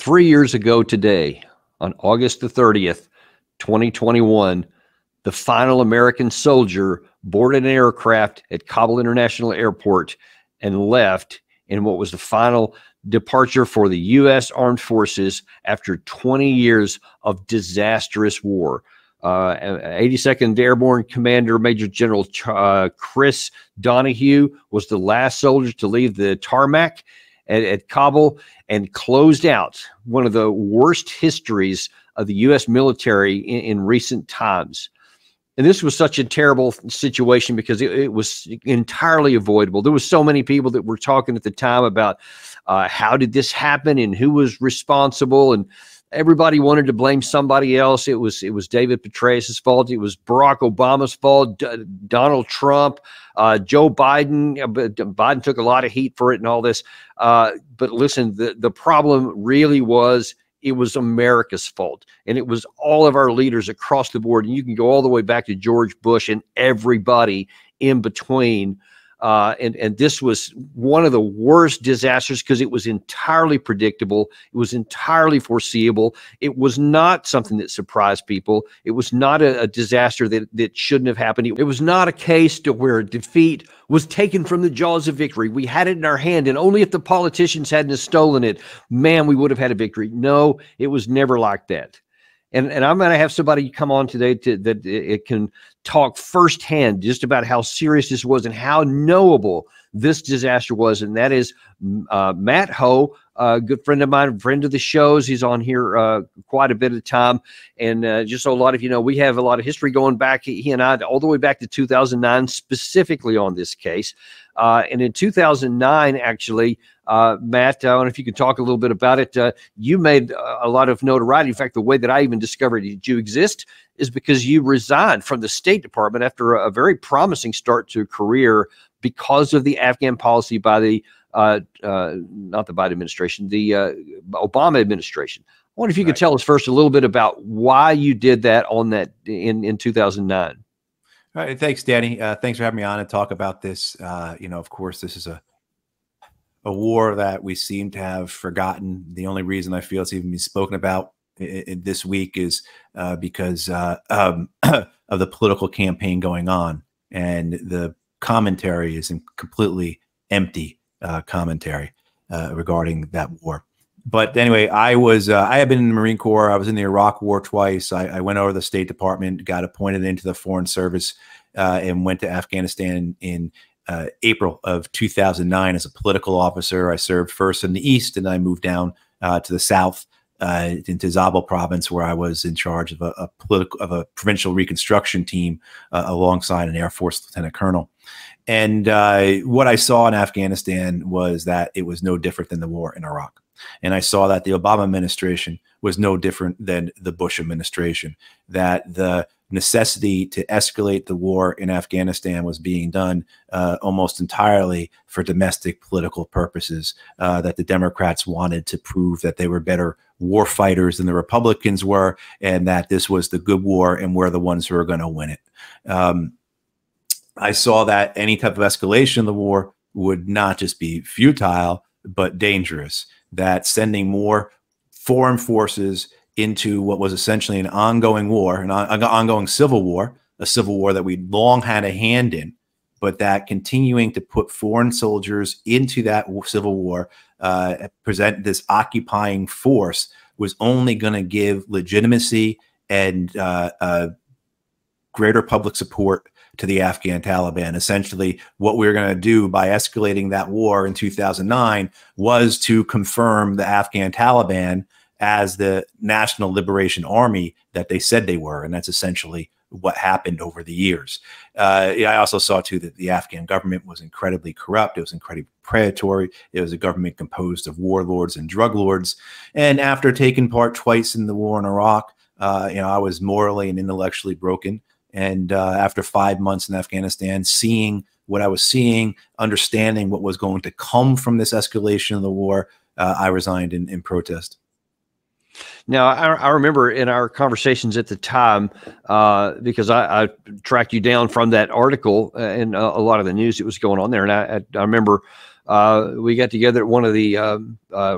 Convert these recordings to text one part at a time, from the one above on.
3 years ago today, on August the 30th, 2021, the final American soldier boarded an aircraft at Kabul International Airport and left in what was the final departure for the U.S. Armed Forces after 20 years of disastrous war. 82nd Airborne Commander Major General Chris Donahue was the last soldier to leave the tarmac at Kabul and closed out one of the worst histories of the U.S. military in recent times. And this was such a terrible situation because it was entirely avoidable. There was so many people that were talking at the time about how did this happen and who was responsible, and everybody wanted to blame somebody else. It was David Petraeus' fault. It was Barack Obama's fault. Donald Trump, Joe Biden. Biden took a lot of heat for it and all this. But listen, the problem really was, it was America's fault, and it was all of our leaders across the board. And you can go all the way back to George Bush and everybody in between. And this was one of the worst disasters because it was entirely predictable. It was entirely foreseeable. It was not something that surprised people. It was not a disaster that shouldn't have happened. It was not a case to where defeat was taken from the jaws of victory. We had it in our hand, and only if the politicians hadn't stolen it, man, we would have had a victory. No, it was never like that. And I'm going to have somebody come on today that it can talk firsthand just about how serious this was and how knowable this disaster was. And that is Matt Ho, a good friend of mine, friend of the shows. He's on here quite a bit of time. And just so a lot of you know, we have a lot of history going back, he and I, all the way back to 2009, specifically on this case. And in 2009, actually, Matt, I don't know if you could talk a little bit about it. You made a lot of notoriety. In fact, the way that I even discovered that you exist is because you resigned from the State Department after a very promising start to a career because of the Afghan policy by the, not the Biden administration, the Obama administration. I wonder if you could tell us first a little bit about why you did that on that in 2009. All right, thanks, Danny. Thanks for having me on and talk about this. You know, of course, this is a war that we seem to have forgotten. The only reason I feel it's even been spoken about this week is because of the political campaign going on, and the commentary is completely empty commentary regarding that war. But anyway, I had been in the Marine Corps. I was in the Iraq War twice. I went over to the State Department, got appointed into the Foreign Service, and went to Afghanistan in April of 2009 as a political officer. I served first in the East, and I moved down to the South into Zabul province, where I was in charge of a provincial reconstruction team alongside an Air Force lieutenant colonel. And what I saw in Afghanistan was that it was no different than the war in Iraq. And I saw that the Obama administration was no different than the Bush administration, that the necessity to escalate the war in Afghanistan was being done almost entirely for domestic political purposes, that the Democrats wanted to prove that they were better war fighters than the Republicans were, and that this was the good war and we're the ones who are going to win it. I saw that any type of escalation of the war would not just be futile, but dangerous, that sending more foreign forces into what was essentially an ongoing war, an ongoing civil war, a civil war that we long had a hand in, but that continuing to put foreign soldiers into that civil war, present this occupying force, was only going to give legitimacy and greater public support to the Afghan Taliban. Essentially, what we were going to do by escalating that war in 2009 was to confirm the Afghan Taliban as the National Liberation Army that they said they were. And that's essentially what happened over the years. I also saw, too, that the Afghan government was incredibly corrupt. It was incredibly predatory. It was a government composed of warlords and drug lords. And after taking part twice in the war in Iraq, I was morally and intellectually broken. And after 5 months in Afghanistan, seeing what I was seeing, understanding what was going to come from this escalation of the war, I resigned in protest. Now, I remember in our conversations at the time, because I tracked you down from that article and a lot of the news that was going on there. And I remember We got together at one of the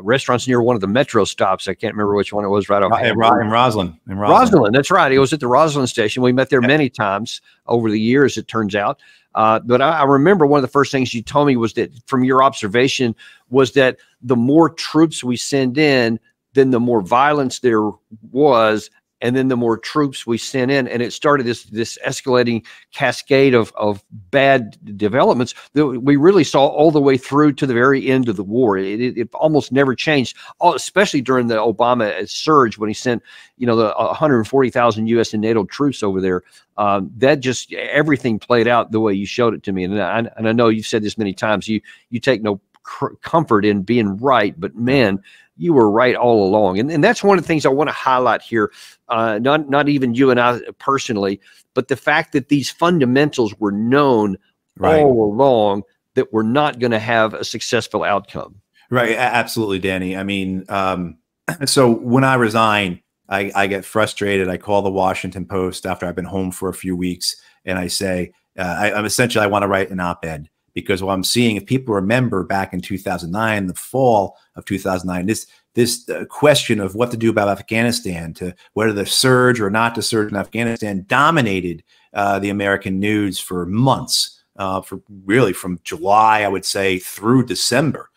restaurants near one of the metro stops. I can't remember which one it was right off. In Roslyn. Roslyn, that's right. It was at the Roslyn station. We met there many times over the years, it turns out. But I remember one of the first things you told me was that, from your observation, was that the more troops we send in, then the more violence there was, and then the more troops we sent in, and it started this escalating cascade of bad developments that we really saw all the way through to the very end of the war. It almost never changed, especially during the Obama surge when he sent, the 140,000 U.S. and NATO troops over there. That just, everything played out the way you showed it to me, and I know you've said this many times. You take no comfort in being right, but man, you were right all along. And that's one of the things I want to highlight here. Not even you and I personally, but the fact that these fundamentals were known all along, that we're not going to have a successful outcome. Right. Absolutely, Danny. I mean, so when I resign, I get frustrated. I call the Washington Post after I've been home for a few weeks, and I say, I'm essentially, I want to write an op-ed. Because what I'm seeing, if people remember back in 2009, the fall of 2009, this question of what to do about Afghanistan, to whether to surge or not to surge in Afghanistan, dominated the American news for months, for really from July, I would say, through December.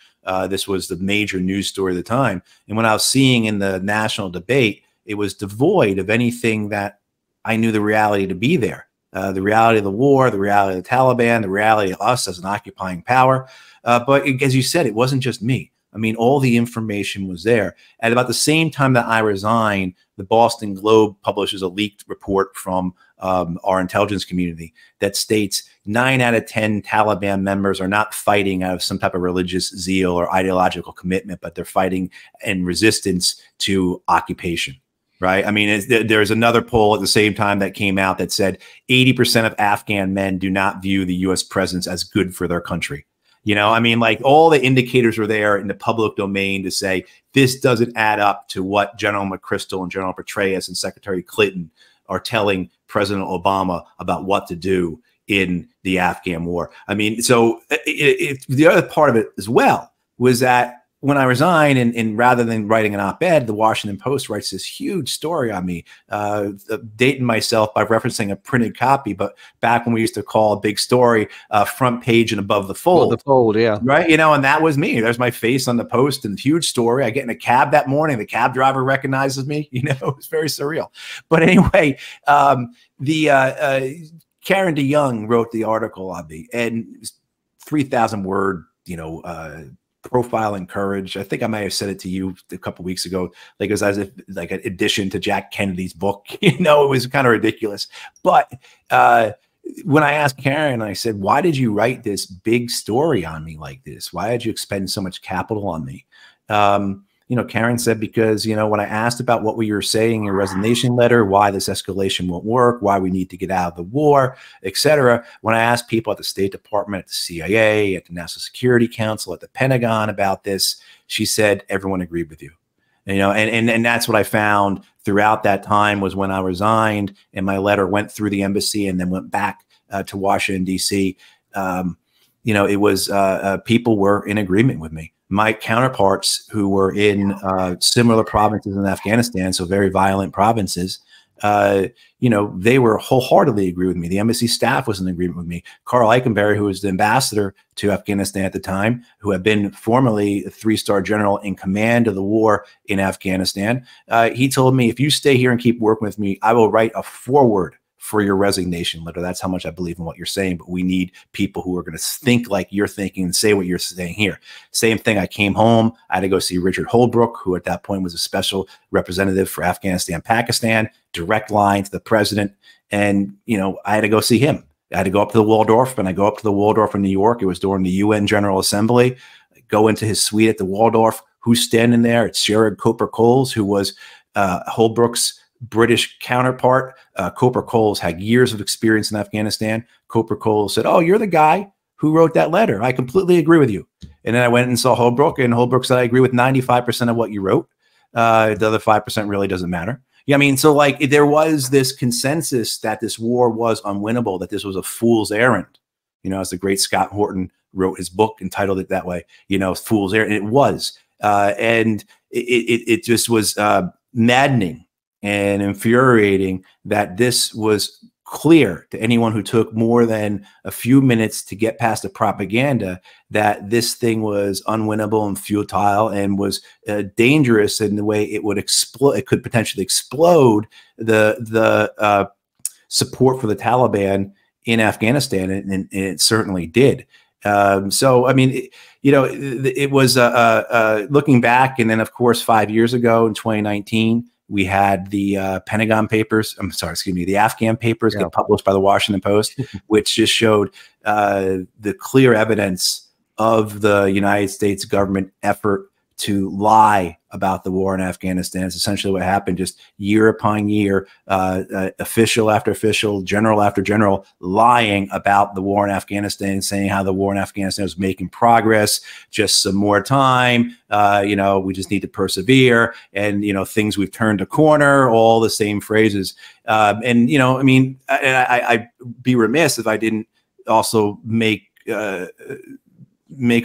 This was the major news story at the time. And when I was seeing in the national debate, it was devoid of anything that I knew the reality to be there. The reality of the war, the reality of the Taliban, the reality of us as an occupying power. But as you said, it wasn't just me. I mean, all the information was there. At about the same time that I resigned, the Boston Globe publishes a leaked report from our intelligence community that states 9 out of 10 Taliban members are not fighting out of some type of religious zeal or ideological commitment, but they're fighting in resistance to occupation. Right. I mean, there's another poll at the same time that came out that said 80% of Afghan men do not view the U.S. presence as good for their country. I mean, like, all the indicators were there in the public domain to say this doesn't add up to what General McChrystal and General Petraeus and Secretary Clinton are telling President Obama about what to do in the Afghan war. I mean, so the other part of it as well was that when I resigned, and rather than writing an op-ed, the Washington Post writes this huge story on me, dating myself by referencing a printed copy, but back when we used to call a big story front page and above the fold. Above the fold, yeah. Right, and that was me. There's my face on the Post, and huge story. I get in a cab that morning. The cab driver recognizes me. It was very surreal. But anyway, Karen DeYoung wrote the article on me, and it was 3,000 word, profile and courage. I think I might have said it to you a couple of weeks ago, like it was as if like an addition to Jack Kennedy's book. It was kind of ridiculous. But when I asked Karen, I said, why did you write this big story on me like this? Why did you expend so much capital on me? Karen said, because, when I asked about what we were saying in your resignation letter, why this escalation won't work, why we need to get out of the war, etc. When I asked people at the State Department, at the CIA, at the National Security Council, at the Pentagon about this, she said, everyone agreed with you. And that's what I found throughout that time, was when I resigned and my letter went through the embassy and then went back to Washington, D.C. It was people were in agreement with me. My counterparts who were in similar provinces in Afghanistan, so very violent provinces, they were wholeheartedly agree with me. The embassy staff was in agreement with me. Carl Eichenberry, who was the ambassador to Afghanistan at the time, who had been formerly a 3-star general in command of the war in Afghanistan, he told me, if you stay here and keep working with me, I will write a foreword for your resignation letter. That's how much I believe in what you're saying, but we need people who are going to think like you're thinking and say what you're saying here. Same thing. I came home. I had to go see Richard Holbrooke, who at that point was a special representative for Afghanistan, Pakistan, direct line to the president. And, I had to go see him. I had to go up to the Waldorf, and I go up to the Waldorf in New York. It was during the UN General Assembly. I go into his suite at the Waldorf. Who's standing there? It's Sherrod Coper-Coles, who was Holbrooke's British counterpart. Coper-Coles had years of experience in Afghanistan. Coper-Coles said, oh, you're the guy who wrote that letter. I completely agree with you. And then I went and saw Holbrooke, and Holbrooke said, I agree with 95% of what you wrote. The other 5% really doesn't matter. Yeah, I mean, so like there was this consensus that this war was unwinnable, that this was a fool's errand. As the great Scott Horton wrote his book and titled it that way, you know, Fool's Errand. And it was. And it just was maddening and infuriating that this was clear to anyone who took more than a few minutes to get past the propaganda, that this thing was unwinnable and futile and was dangerous in the way it would explode. It could potentially explode the support for the Taliban in Afghanistan, and it certainly did. So, I mean, it was looking back, and then of course 5 years ago in 2019. We had the Pentagon papers, the Afghan papers get published by the Washington Post, which just showed the clear evidence of the United States government effort to lie about the war in Afghanistan. It's essentially what happened, just year upon year, official after official, general after general, lying about the war in Afghanistan, saying how the war in Afghanistan was making progress, just some more time, we just need to persevere, and, things we've turned a corner, all the same phrases. I'd be remiss if I didn't also make a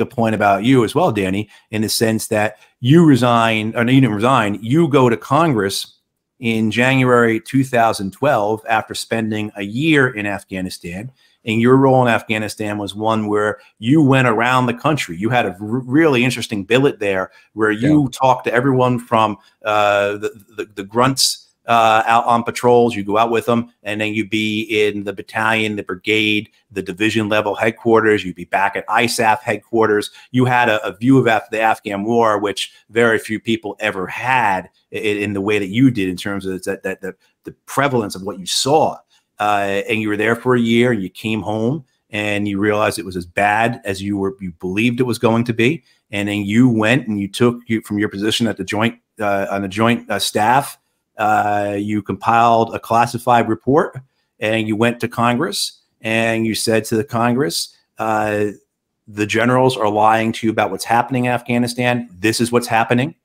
point about you as well, Danny, in the sense that you resign, or no, you didn't resign, you go to Congress in January 2012 after spending a year in Afghanistan. And your role in Afghanistan was one where you went around the country. You had a really interesting billet there where you talked to everyone from the grunts out on patrols. You go out with them, and then you'd be in the battalion, the brigade, the division level headquarters. You'd be back at ISAF headquarters. You had a view of the Afghan war, which very few people ever had in the way that you did, in terms of the prevalence of what you saw. And you were there for a year, and you came home, and you realized it was as bad as you believed it was going to be. And then you went and you took from your position at the joint staff. You compiled a classified report, and you went to Congress, and you said to the Congress, the generals are lying to you about what's happening in Afghanistan. This is what's happening.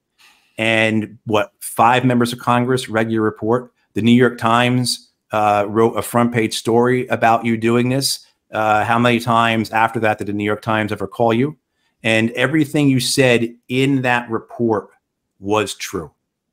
And 5 members of Congress read your report. The New York Times wrote a front page story about you doing this. How many times after that did the New York Times ever call you? And everything you said in that report was true.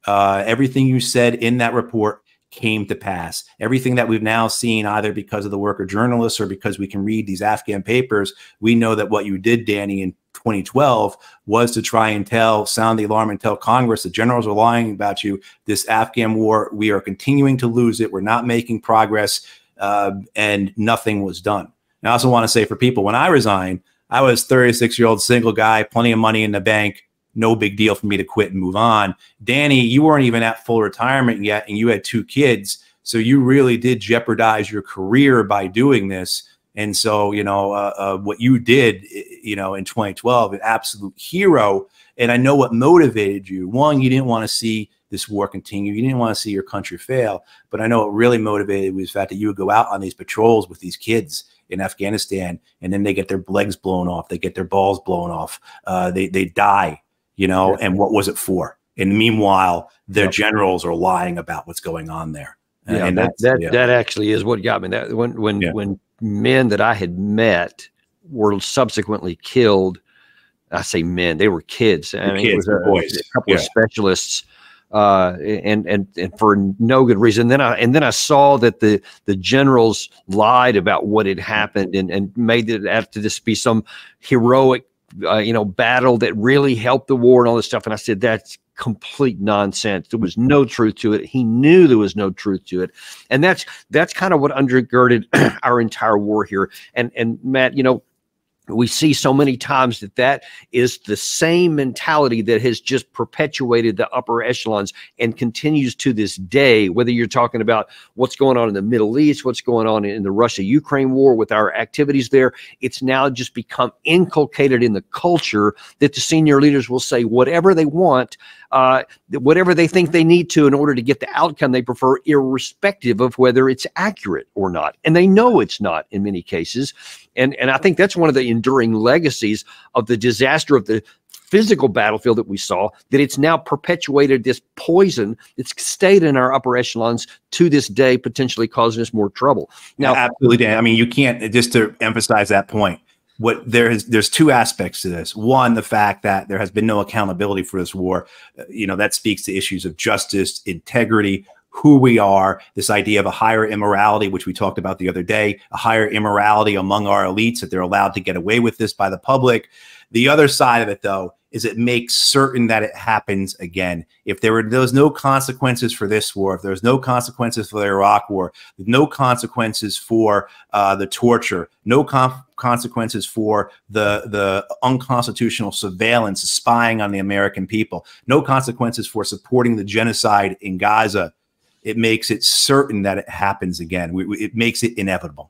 Everything you said in that report came to pass. Everything that we've now seen, either because of the work of journalists or because we can read these Afghan papers, we know that what you did, Danny, in 2012 was to try and sound the alarm and tell Congress the generals are lying about you. This Afghan war, we are continuing to lose it. We're not making progress, and nothing was done. And I also want to say for people, when I resigned, I was a 36-year-old single guy, plenty of money in the bank. No big deal for me to quit and move on. Danny, you weren't even at full retirement yet, and you had 2 kids. So you really did jeopardize your career by doing this. And so, what you did, in 2012, an absolute hero. And I know what motivated you. One, you didn't want to see this war continue. You didn't want to see your country fail. But I know what really motivated was the fact that you would go out on these patrols with these kids in Afghanistan, and then they get their legs blown off. They get their balls blown off. They die. And what was it for? And meanwhile, their generals are lying about what's going on there. And that actually is what got me. That when men that I had met were subsequently killed, I say men, they were kids. I mean, kids, it was a couple of specialists, and for no good reason. Then I saw that the generals lied about what had happened and made it out to just be some heroic battle that really helped the war and all this stuff. And I said, that's complete nonsense. There was no truth to it. He knew there was no truth to it. And that's kind of what undergirded our entire war here. And Matt, we see so many times that is the same mentality that has just perpetuated the upper echelons and continues to this day, whether you're talking about what's going on in the Middle East, what's going on in the Russia-Ukraine war with our activities there. It's now just become inculcated in the culture that the senior leaders will say whatever they want, whatever they think they need to in order to get the outcome they prefer, irrespective of whether it's accurate or not. And they know it's not in many cases. And I think that's one of the enduring legacies of the disaster of the physical battlefield that we saw, that it's now perpetuated this poison that's stayed in our upper echelons to this day, potentially causing us more trouble. Now, absolutely, Dan. I mean, you can't, just to emphasize that point, there's two aspects to this. One, the fact that there has been no accountability for this war. That speaks to issues of justice, integrity, who we are, this idea of a higher immorality, which we talked about the other day, a higher immorality among our elites, that they're allowed to get away with this by the public. The other side of it, though, is it makes certain that it happens again. If there was no consequences for this war, if there's no consequences for the Iraq war, no consequences for the torture, no consequences for the unconstitutional surveillance, spying on the American people, no consequences for supporting the genocide in Gaza, it makes it certain that it happens again. It makes it inevitable.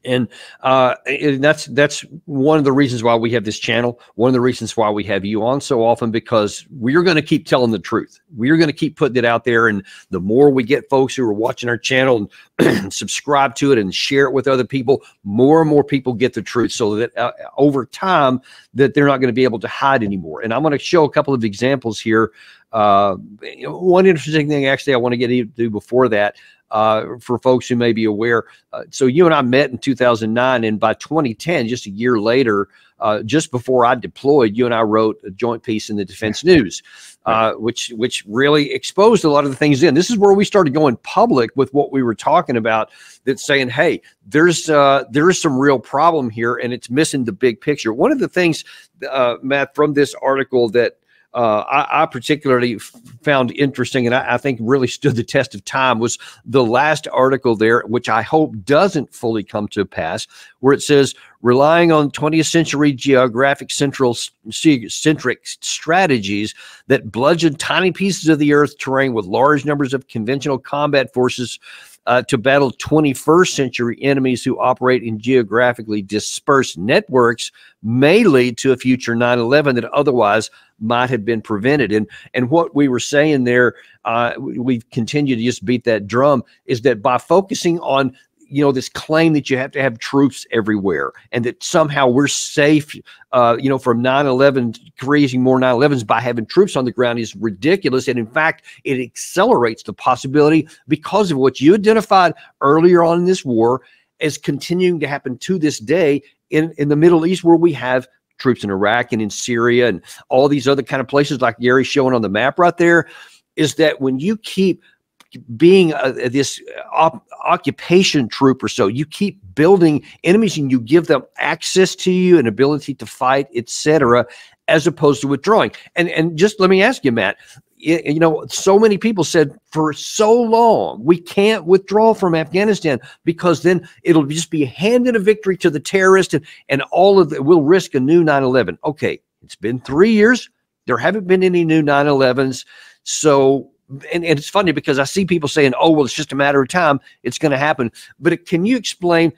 And that's one of the reasons why we have this channel. One of the reasons why we have you on so often, because we're going to keep telling the truth. We're going to keep putting it out there. And the more we get folks who are watching our channel and subscribe to it and share it with other people, more and more people get the truth, so that over time that they're not going to be able to hide anymore. And I'm going to show a couple of examples here. One interesting thing, actually, I want to get into before that. For folks who may be aware. So you and I met in 2009, and by 2010, just a year later, just before I deployed, you and I wrote a joint piece in the Defense News, which really exposed a lot of the things in. This is where we started going public with what we were talking about, that's saying, hey, there is some real problem here, and it's missing the big picture. One of the things, Matt, from this article that I particularly found interesting, and I think really stood the test of time, was the last article there, which I hope doesn't fully come to pass, where it says, relying on 20th century geographic centric strategies that bludgeon tiny pieces of the Earth's terrain with large numbers of conventional combat forces to battle 21st century enemies who operate in geographically dispersed networks may lead to a future 9/11 that otherwise might have been prevented. And what we were saying there, we've continued to just beat that drum, is that by focusing on this claim that you have to have troops everywhere, and that somehow we're safe, from 9/11, creating more 9/11s by having troops on the ground, is ridiculous. And in fact, it accelerates the possibility, because of what you identified earlier on in this war as continuing to happen to this day in the Middle East, where we have troops in Iraq and in Syria and all these other kind of places like Gary's showing on the map right there, is that when you keep being this occupation troop or so, you keep building enemies and you give them access to you and ability to fight, etc., as opposed to withdrawing. And just let me ask you, Matt, so many people said for so long, we can't withdraw from Afghanistan because then it'll just be handing a victory to the terrorists, and all of it, we'll risk a new 9/11. Okay, it's been 3 years. There haven't been any new 9/11s. So, and it's funny because I see people saying, oh, well, it's just a matter of time, it's going to happen. But can you explain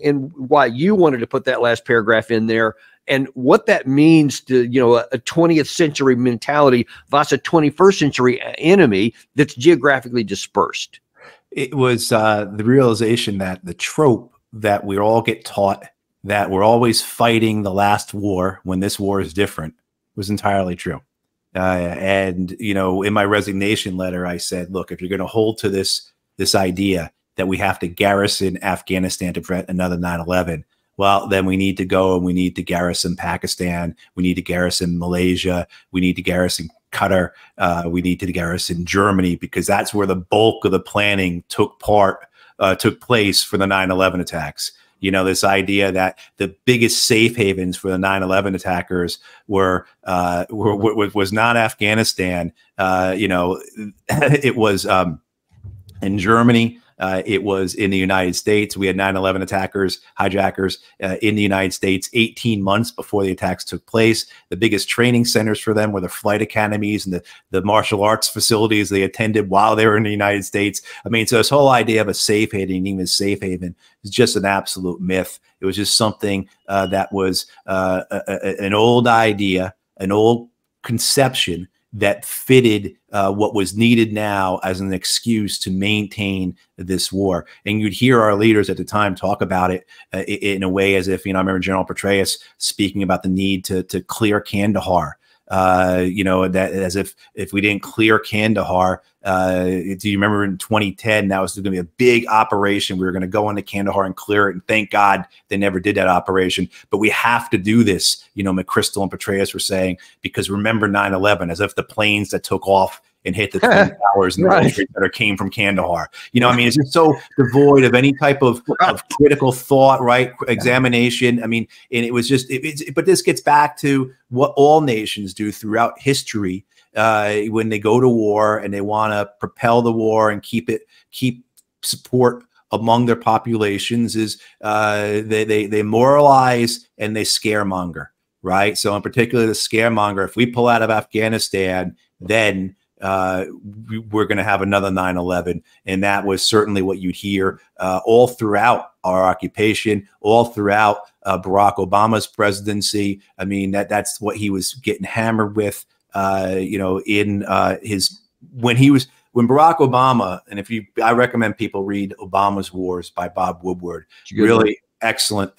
and why you wanted to put that last paragraph in there, and what that means to, a 20th century mentality versus a 21st century enemy that's geographically dispersed? It was the realization that the trope that we all get taught, that we're always fighting the last war when this war is different, was entirely true. And in my resignation letter, I said, look, if you're going to hold to this idea that we have to garrison Afghanistan to prevent another 9/11, well, then we need to go and we need to garrison Pakistan. We need to garrison Malaysia. We need to garrison Qatar. We need to garrison Germany, because that's where the bulk of the planning took place for the 9/11 attacks. This idea that the biggest safe havens for the 9/11 attackers was not Afghanistan. It was in Germany. It was in the United States. We had 9/11 hijackers in the United States 18 months before the attacks took place. The biggest training centers for them were the flight academies and the martial arts facilities they attended while they were in the United States. I mean, so this whole idea of a safe haven, even a safe haven, is just an absolute myth. It was just something that was an old idea, an old conception that fitted what was needed now as an excuse to maintain this war. And you'd hear our leaders at the time talk about it in a way as if, I remember General Petraeus speaking about the need to clear Kandahar. you know, that as if we didn't clear Kandahar, do you remember in 2010, that was going to be a big operation. We were going to go into Kandahar and clear it. And thank God they never did that operation. But we have to do this, you know, McChrystal and Petraeus were saying, because remember 9/11, as if the planes that took off and hit the Twin Towers and the World Trade Center came from Kandahar. You know, I mean, it's just so devoid of any type of critical thought, right? Examination. I mean, and it was just, but this gets back to what all nations do throughout history when they go to war and they want to propel the war and keep support among their populations, is they moralize and they scaremonger, right? So in particular, the scaremonger, if we pull out of Afghanistan, then we're going to have another 9/11. And that was certainly what you'd hear all throughout our occupation, all throughout Barack Obama's presidency. I mean, that's what he was getting hammered with, you know, in when Barack Obama, and I recommend people read Obama's Wars by Bob Woodward. Really excellent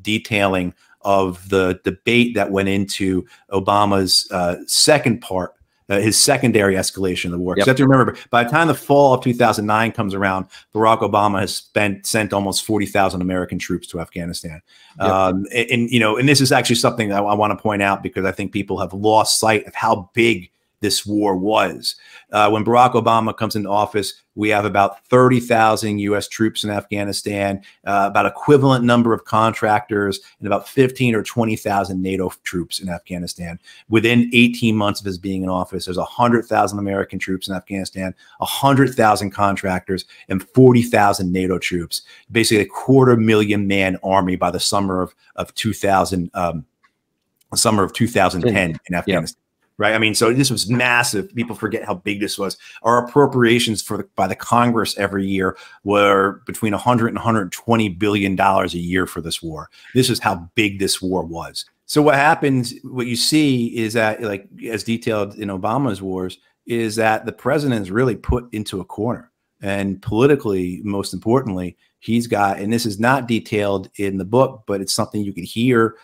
detailing of the debate that went into Obama's second part, his secondary escalation of the war. Because you have to remember, by the time the fall of 2009 comes around, Barack Obama has sent almost 40,000 American troops to Afghanistan. And you know, and this is actually something I want to point out, because I think people have lost sight of how big this war was. When Barack Obama comes into office, we have about 30,000 U.S. troops in Afghanistan, about equivalent number of contractors, and about 15 or 20,000 NATO troops in Afghanistan. Within 18 months of his being in office, there's 100,000 American troops in Afghanistan, 100,000 contractors, and 40,000 NATO troops. Basically, a 250,000 man army by the summer of 2010 in Afghanistan. Right. I mean, so this was massive. People forget how big this was. Our appropriations by the Congress every year were between $100 and $120 billion a year for this war. This is how big this war was. So what happens, what you see is that, like, as detailed in Obama's wars, is that the president is really put into a corner. And politically, most importantly, he's got, and this is not detailed in the book, but it's something you could hear,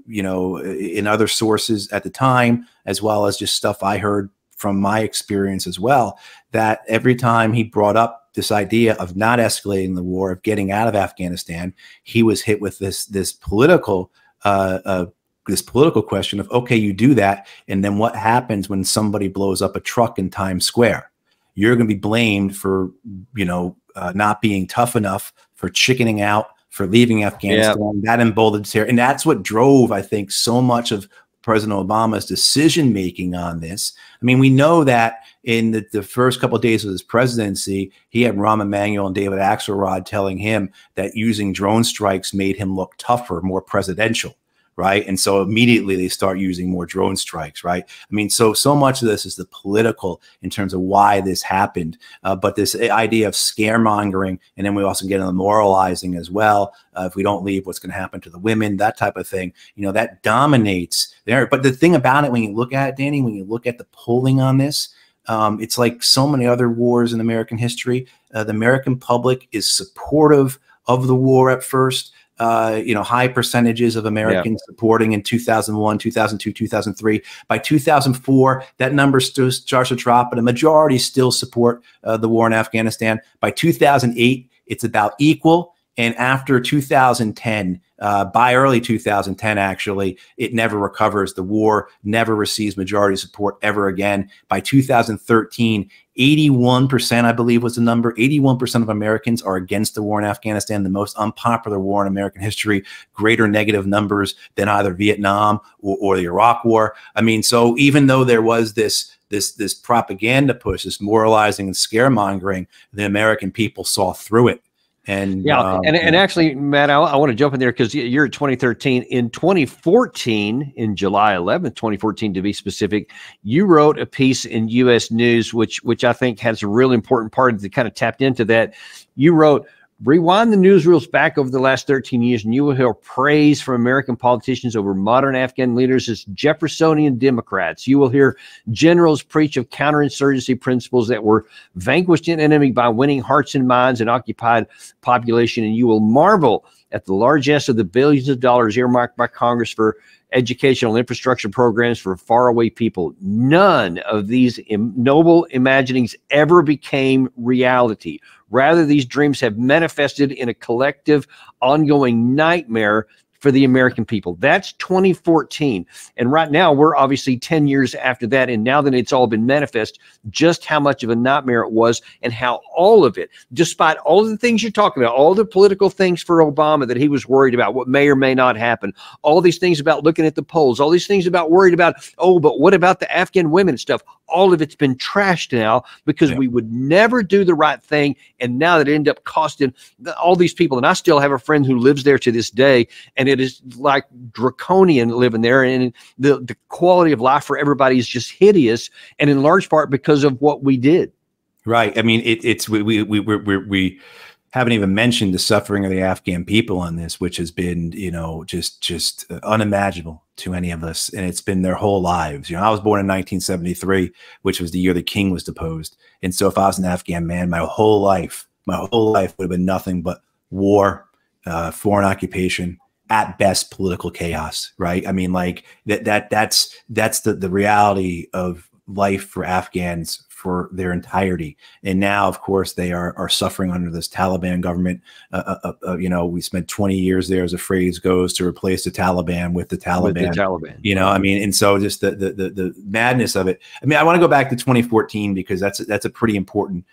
you know, in other sources at the time, as well as just stuff I heard from my experience as well, that every time he brought up this idea of not escalating the war, of getting out of Afghanistan, he was hit with this political question of, okay, you do that, and then what happens when somebody blows up a truck in Times Square? You're going to be blamed for, you know, not being tough enough, for chickening out, for leaving Afghanistan. That emboldened terror. And that's what drove, I think, so much of President Obama's decision-making on this. I mean, we know that in the first couple of days of his presidency, he had Rahm Emanuel and David Axelrod telling him that using drone strikes made him look tougher, more presidential. Right. And so immediately they start using more drone strikes. Right. I mean, so much of this is the political in terms of why this happened. But this idea of scaremongering, and then we also get into the moralizing as well. If we don't leave, what's going to happen to the women, that type of thing, you know, that dominates there. But the thing about it, when you look at it, Danny, when you look at the polling on this, it's like so many other wars in American history. The American public is supportive of the war at first. You know, high percentages of Americans supporting in 2001, 2002, 2003. By 2004, that number still starts to drop, but a majority still support the war in Afghanistan. By 2008, it's about equal. And after 2010, by early 2010, actually, it never recovers. The war never receives majority support ever again. By 2013, 81%, I believe was the number. 81% of Americans are against the war in Afghanistan, the most unpopular war in American history, greater negative numbers than either Vietnam or the Iraq War. I mean, so even though there was this propaganda push, this moralizing and scaremongering, the American people saw through it. And and actually, Matt, I want to jump in there because you're at 2013. In 2014, in July 11th, 2014 to be specific, you wrote a piece in U.S. News, which I think has a really important part that kind of tapped into that. You wrote, Rewind the newsreels back over the last 13 years, and you will hear praise from American politicians over modern Afghan leaders as Jeffersonian Democrats. You will hear generals preach of counterinsurgency principles that were vanquished an enemy by winning hearts and minds and occupied population, and you will marvel at the largesse of the billions of dollars earmarked by Congress for educational infrastructure programs for faraway people. None of these noble imaginings ever became reality. Rather, these dreams have manifested in a collective, ongoing nightmare for the American people. That's 2014. And right now, we're obviously 10 years after that. And now that it's all been manifest, just how much of a nightmare it was and how all of it, despite all of the things you're talking about, all the political things for Obama that he was worried about, what may or may not happen, all these things about looking at the polls, all these things about worried about, oh, but what about the Afghan women and stuff? All of it's been trashed now because we would never do the right thing. And now that it ended up costing all these people, and I still have a friend who lives there to this day, and it is like draconian living there. And the quality of life for everybody is just hideous. And in large part because of what we did. Right. I mean, we haven't even mentioned the suffering of the Afghan people on this, which has been, you know, just unimaginable to any of us. And it's been their whole lives. You know, I was born in 1973, which was the year the king was deposed. And so if I was an Afghan man, my whole life would have been nothing but war, foreign occupation, at best political chaos. Right. I mean, like that's the reality of life for Afghans for their entirety. And now, of course, they are suffering under this Taliban government. You know, we spent 20 years there, as the phrase goes, to replace the Taliban with the Taliban. You know, I mean, and so just the madness of it. I mean, I want to go back to 2014 because that's a pretty important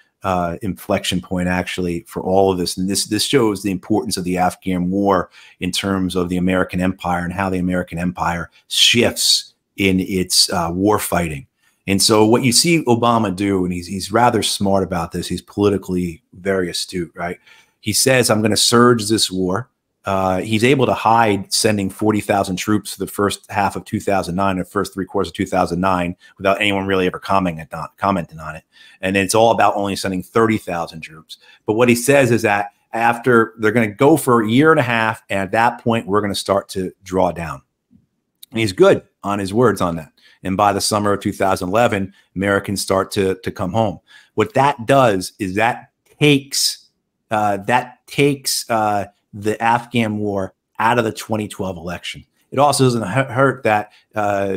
inflection point actually for all of this. And this shows the importance of the Afghan war in terms of the American empire and how the American empire shifts in its war fighting. And so what you see Obama do, and he's rather smart about this, he's politically very astute, right? He says, I'm going to surge this war. He's able to hide sending 40,000 troops for the first half of 2009 or first 3 quarters of 2009 without anyone really ever commenting on it. And it's all about only sending 30,000 troops. But what he says is that after they're going to go for a year and a half, and at that point, we're going to start to draw down. And he's good on his words on that. And by the summer of 2011, Americans start to come home. What that does is that takes the Afghan war out of the 2012 election. It also doesn't hurt that,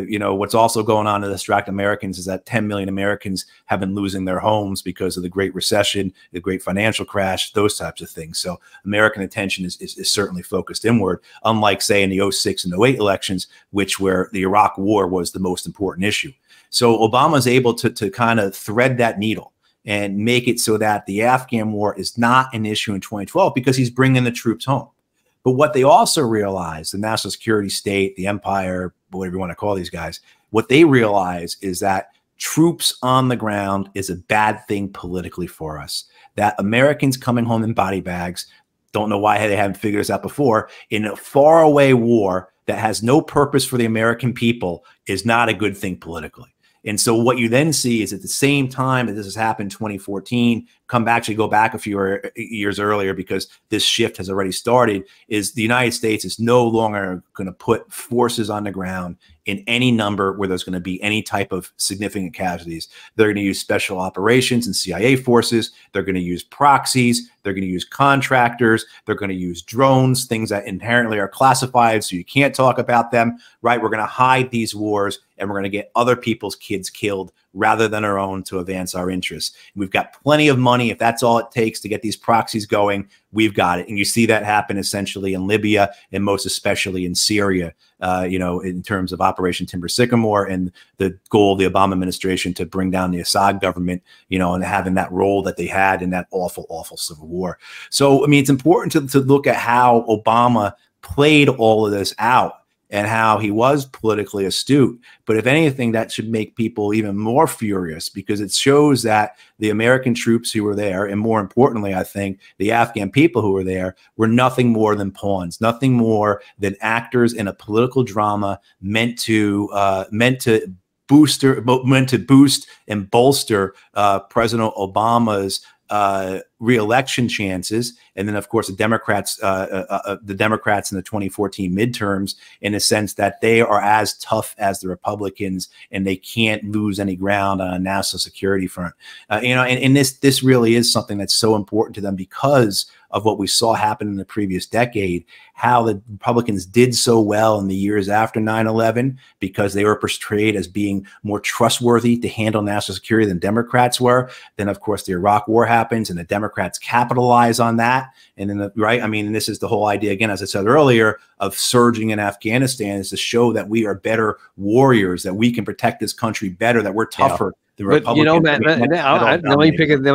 you know, what's also going on to distract Americans is that 10 million Americans have been losing their homes because of the Great Recession, the Great Financial Crash, those types of things. So American attention is certainly focused inward, unlike, say, in the 06 and 08 elections, where the Iraq war was the most important issue. So Obama's able to kind of thread that needle and make it so that the Afghan war is not an issue in 2012 because he's bringing the troops home. But what they also realize, the national security state, the empire, whatever you want to call these guys, what they realize is that troops on the ground is a bad thing politically for us. That Americans coming home in body bags, don't know why they haven't figured this out before, in a faraway war that has no purpose for the American people is not a good thing politically. And so what you then see is at the same time that this has happened in 2014, go back a few years earlier because this shift has already started, is the United States is no longer going to put forces on the ground in any number where there's going to be any type of significant casualties. They're going to use special operations and CIA forces. They're going to use proxies. They're going to use contractors. They're going to use drones, things that inherently are classified, so you can't talk about them, right? We're going to hide these wars, and we're going to get other people's kids killed rather than our own to advance our interests. We've got plenty of money. If that's all it takes to get these proxies going, we've got it. And you see that happen essentially in Libya and most especially in Syria, you know, in terms of Operation Timber Sycamore and the goal of the Obama administration to bring down the Assad government, you know, and having that role that they had in that awful, awful civil war. So, I mean, it's important to look at how Obama played all of this out and how he was politically astute. But if anything, that should make people even more furious because it shows that the American troops who were there, and more importantly, I think the Afghan people who were there, were nothing more than pawns, nothing more than actors in a political drama meant to boost and bolster President Obama's re-election chances, and then of course the Democrats in the 2014 midterms, in a sense that they are as tough as the Republicans and they can't lose any ground on a national security front. And this really is something that's so important to them because of what we saw happen in the previous decade, how the Republicans did so well in the years after 9/11 because they were portrayed as being more trustworthy to handle national security than Democrats were. Then, of course, the Iraq War happens and the Democrats capitalize on that. And then, this is the whole idea, again, as I said earlier, of surging in Afghanistan is to show that we are better warriors, that we can protect this country better, that we're tougher. Yeah. But, Matt, let me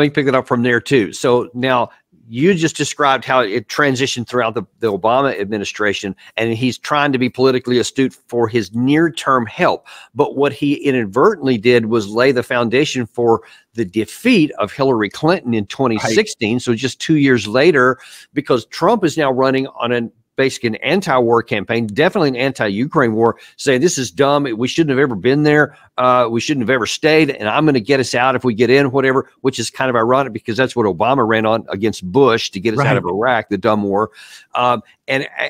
pick it up from there, too. So now, you just described how it transitioned throughout the Obama administration, and he's trying to be politically astute for his near-term help. But what he inadvertently did was lay the foundation for the defeat of Hillary Clinton in 2016. Right. So just 2 years later, because Trump is now running on basically an anti-war campaign, definitely an anti-Ukraine war, saying this is dumb. We shouldn't have ever been there. We shouldn't have ever stayed. And I'm going to get us out if we get in, whatever, which is kind of ironic because that's what Obama ran on against Bush to get us out of Iraq, the dumb war. And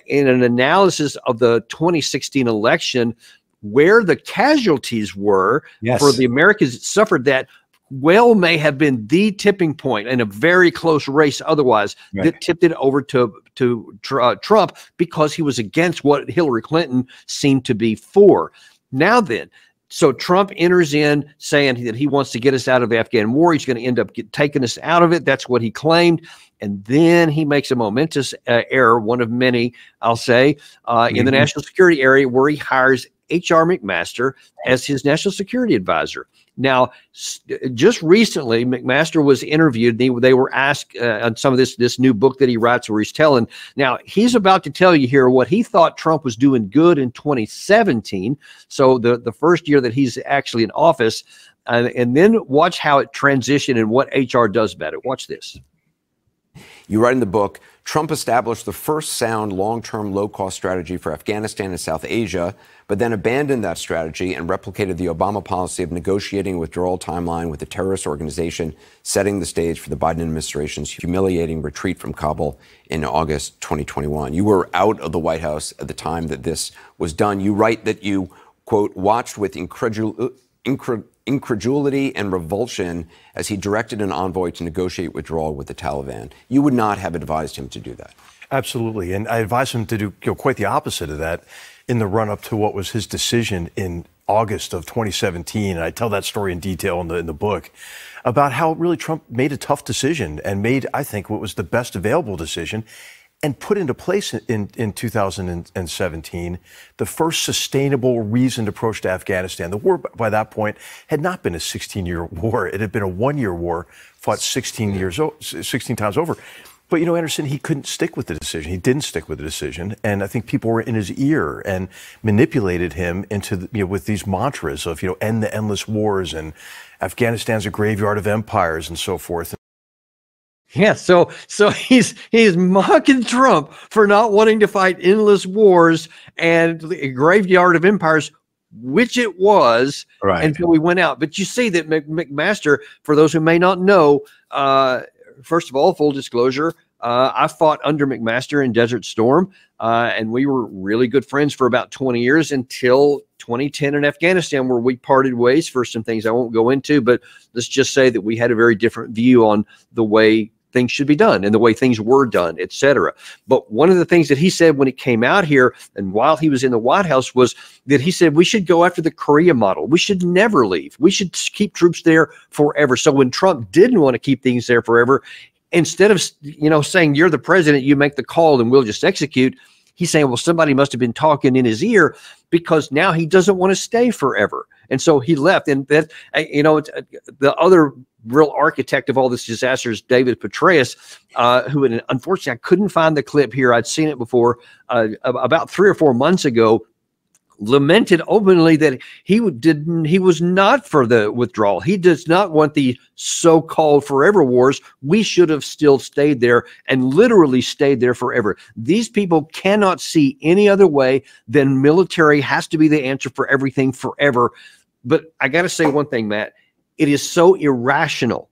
in an analysis of the 2016 election, where the casualties were for the Americans that suffered that, may have been the tipping point in a very close race otherwise that tipped it over to Trump because he was against what Hillary Clinton seemed to be for. Now then, so Trump enters in saying that he wants to get us out of the Afghan war. He's going to end up taking us out of it. That's what he claimed. And then he makes a momentous error, one of many, I'll say, in the national security area where he hires H.R. McMaster as his national security advisor. Now, just recently, McMaster was interviewed. They were asked on some of this new book that he writes where he's telling. Now, he's about to tell you here what he thought Trump was doing good in 2017. So the first year that he's actually in office. And then watch how it transitioned and what HR does about it. Watch this. You write in the book, Trump established the first sound long-term low-cost strategy for Afghanistan and South Asia, but then abandoned that strategy and replicated the Obama policy of negotiating a withdrawal timeline with a terrorist organization, setting the stage for the Biden administration's humiliating retreat from Kabul in August 2021. You were out of the White House at the time that this was done. You write that you, quote, watched with incredulity and revulsion as he directed an envoy to negotiate withdrawal with the Taliban. You would not have advised him to do that. Absolutely. And I advised him to do quite the opposite of that in the run-up to what was his decision in August of 2017. And I tell that story in detail in the book about how really Trump made a tough decision and made, I think, what was the best available decision and put into place in 2017 the first sustainable reasoned approach to Afghanistan. The war by that point had not been a 16-year war. It had been a one-year war fought 16 times over. But, Anderson, he couldn't stick with the decision. He didn't stick with the decision. And I think people were in his ear and manipulated him into, with these mantras of, end the endless wars and Afghanistan's a graveyard of empires and so forth. Yeah, so he's mocking Trump for not wanting to fight endless wars and a graveyard of empires, which it was until we went out. But you see that McMaster, for those who may not know, first of all, full disclosure, I fought under McMaster in Desert Storm, and we were really good friends for about 20 years until 2010 in Afghanistan, where we parted ways for some things I won't go into, but let's just say that we had a very different view on the way things should be done and the way things were done, et cetera. But one of the things that he said when he came out here and while he was in the White House was that he said we should go after the Korea model. We should never leave. We should keep troops there forever. So when Trump didn't want to keep things there forever, instead of, saying you're the president, you make the call and we'll just execute, he's saying, well, somebody must have been talking in his ear because now he doesn't want to stay forever. And so he left. And that, the other real architect of all this disaster is David Petraeus, who unfortunately I couldn't find the clip here. I'd seen it before about 3 or 4 months ago, lamented openly that he was not for the withdrawal. He does not want the so-called forever wars. We should have still stayed there and literally stayed there forever. These people cannot see any other way than military has to be the answer for everything forever. But I got to say one thing, Matt, it is so irrational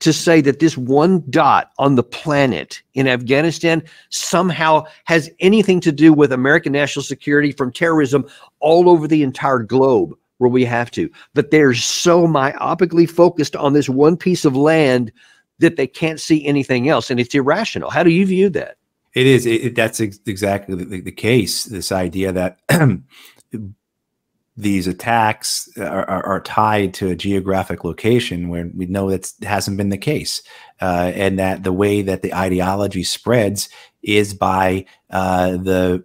to say that this one dot on the planet in Afghanistan somehow has anything to do with American national security from terrorism all over the entire globe where we have to. But they're so myopically focused on this one piece of land that they can't see anything else. And it's irrational. How do you view that? It is. That's exactly the case. This idea that these attacks are tied to a geographic location where we know that hasn't been the case, and that the way that the ideology spreads is by the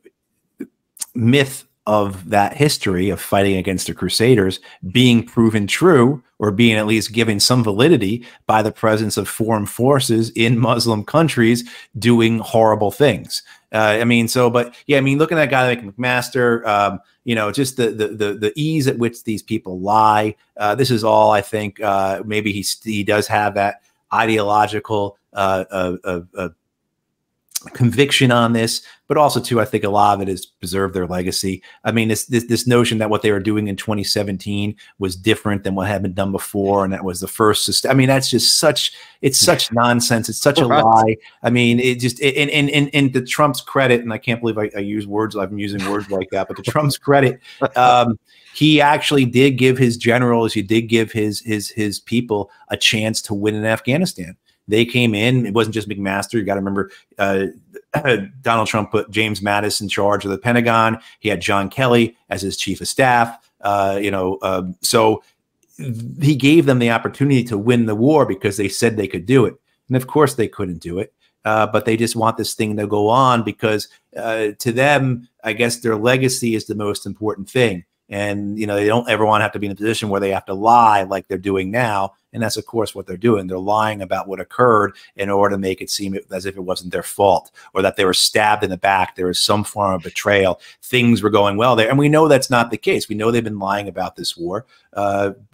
myth of that history of fighting against the Crusaders being proven true, or being at least given some validity by the presence of foreign forces in Muslim countries doing horrible things. I mean, but yeah, I mean, looking at a guy like McMaster, you know, just the ease at which these people lie. This is all, I think, maybe he does have that ideological conviction on this, but also too, I think a lot of it is preserve their legacy. I mean, this notion that what they were doing in 2017 was different than what had been done before, and that was the first. I mean, that's just such nonsense. It's such a lie. I mean, it just in the Trump's credit, and I can't believe I use words. I'm using words like that, but to Trump's credit, he actually did give his generals, he did give his people a chance to win in Afghanistan. They came in. It wasn't just McMaster. You got to remember, Donald Trump put James Mattis in charge of the Pentagon. He had John Kelly as his chief of staff. So he gave them the opportunity to win the war because they said they could do it. And of course they couldn't do it. But they just want this thing to go on because to them, I guess their legacy is the most important thing. And, you know, they don't ever want to have to be in a position where they have to lie like they're doing now. And that's, of course, what they're doing. They're lying about what occurred in order to make it seem as if it wasn't their fault, or that they were stabbed in the back. There was some form of betrayal. Things were going well there. And we know that's not the case. We know they've been lying about this war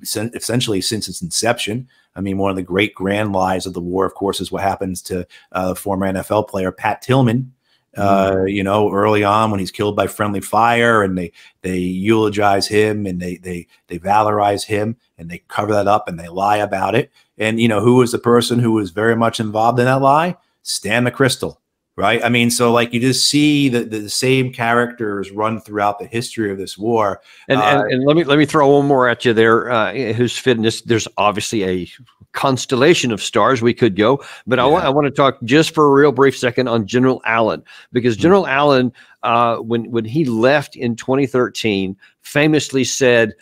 essentially since its inception. I mean, one of the great grand lies of the war, of course, is what happens to former NFL player Pat Tillman. You know, early on when he's killed by friendly fire, and they eulogize him, and they valorize him, and they cover that up and they lie about it. And, you know, who was the person who was very much involved in that lie? Stan McChrystal, right? I mean, so like you just see the same characters run throughout the history of this war. And let me throw one more at you there. Who's fitting this? There's obviously a constellation of stars we could go, but I want to talk just for a real brief second on General Allen, because General Allen, when he left in 2013, famously said,